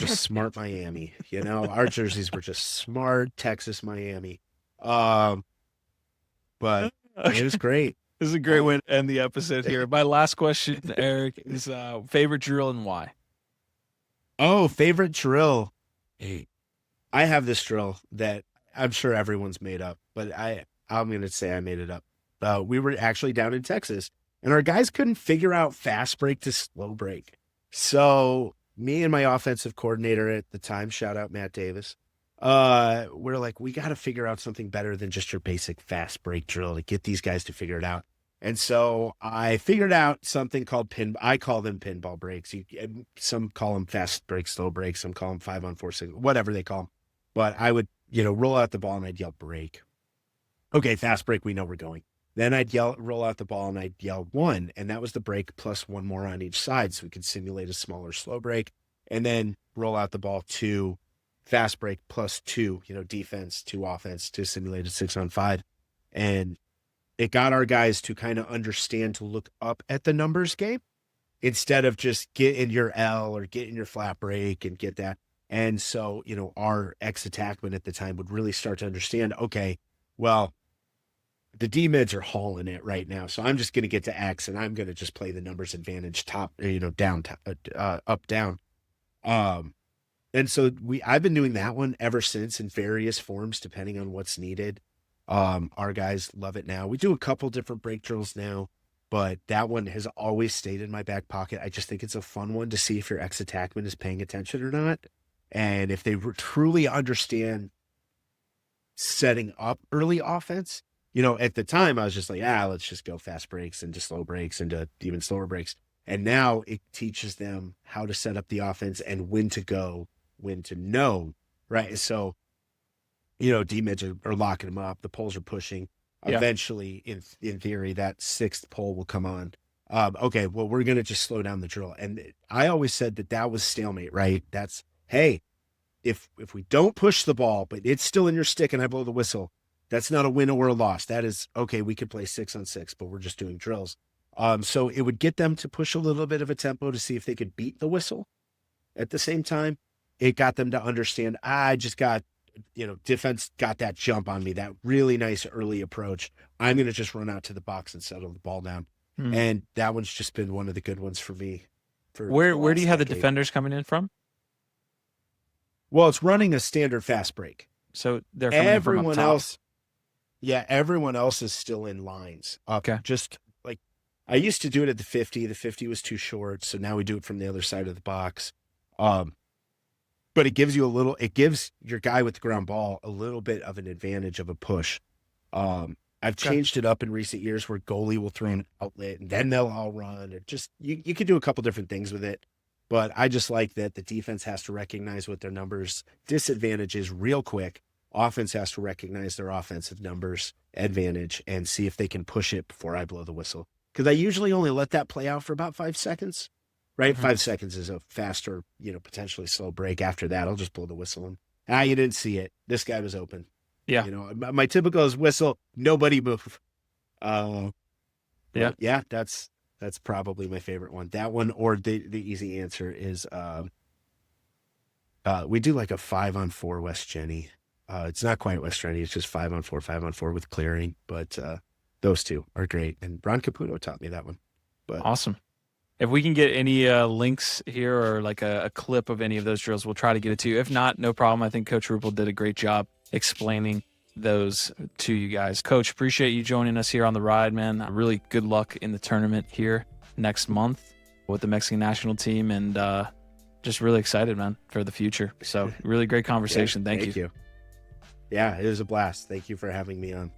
Speaker 3: smart Miami. Our jerseys were just smart Texas Miami. But it was great.
Speaker 1: This is a great way to end the episode here. My last question, Eric, is favorite drill and why?
Speaker 3: Oh, favorite drill. Hey, I have this drill that I'm sure everyone's made up, but I'm going to say I made it up. We were actually down in Texas, and our guys couldn't figure out fast break to slow break. So me and my offensive coordinator at the time, shout out Matt Davis, we're like, we got to figure out something better than just your basic fast break drill to get these guys to figure it out. And so I figured out something called I call them pinball breaks. Some call them fast break, slow break. Some call them 5-on-4, whatever they call them. But I would, roll out the ball and I'd yell break. Okay, fast break, we know we're going. Then I'd roll out the ball and I'd yell 1, and that was the break plus one more on each side so we could simulate a smaller slow break. And then roll out the ball 2, fast break plus 2, defense, 2 offense to simulate a 6-on-5. And it got our guys to kind of understand to look up at the numbers game instead of just get in your L or get in your flat break and get that. And so, our ex-attackman at the time would really start to understand, okay, well, the D-mids are hauling it right now. So I'm just going to get to X and I'm going to just play the numbers advantage top, down, up, down. And so I've been doing that one ever since in various forms, depending on what's needed. Our guys love it now. We do a couple different break drills now, but that one has always stayed in my back pocket. I just think it's a fun one to see if your ex-attackman is paying attention or not. And if they truly understand setting up early offense, at the time I was just like, let's just go fast breaks into slow breaks into even slower breaks. And now it teaches them how to set up the offense and when to go, when to know, right? So, D-mids are locking them up. The poles are pushing. Yeah. Eventually, in theory, that 6th pole will come on. Okay, well, we're going to just slow down the drill. And I always said that was stalemate, right? That's, hey, if we don't push the ball, but it's still in your stick and I blow the whistle, that's not a win or a loss. That is, okay, we could play 6-on-6, but we're just doing drills. So it would get them to push a little bit of a tempo to see if they could beat the whistle. At the same time, it got them to understand, I just got defense got that jump on me, that really nice early approach. I'm going to just run out to the box and settle the ball down. And that one's just been one of the good ones for me.
Speaker 1: Where do you have the defenders coming in from?
Speaker 3: Well, it's running a standard fast break.
Speaker 1: So they're coming in from up top.
Speaker 3: Else, yeah, everyone else is still in lines.
Speaker 1: Okay.
Speaker 3: Just like I used to do it at the 50. The 50 was too short, so now we do it from the other side of the box. But it gives your guy with the ground ball a little bit of an advantage of a push. I've changed it up in recent years where goalie will throw an outlet and then they'll all run. It just you can do a couple different things with it. But I just like that the defense has to recognize what their numbers disadvantage is real quick. Offense has to recognize their offensive numbers advantage and see if they can push it before I blow the whistle. Because I usually only let that play out for about 5 seconds, right? 5 seconds is a faster, potentially slow break. After that, I'll just blow the whistle. And, you didn't see it. This guy was open.
Speaker 1: Yeah.
Speaker 3: My typical is whistle, nobody move. Yeah, that's probably my favorite one. That one, or the easy answer is we do like a 5-on-4 West Jenny. It's not quite West Jenny. It's just 5-on-4, 5-on-4 with clearing. But those two are great. And Ron Caputo taught me that one. But
Speaker 1: awesome. If we can get any links here or like a clip of any of those drills, we'll try to get it to you. If not, no problem. I think Coach Ruppel did a great job explaining those to you guys. Coach, appreciate you joining us here on the ride, man. Really good luck in the tournament here next month with the Mexican national team, and just really excited, man, for the future. So really great conversation. Thank you.
Speaker 3: Yeah, it was a blast. Thank you for having me on.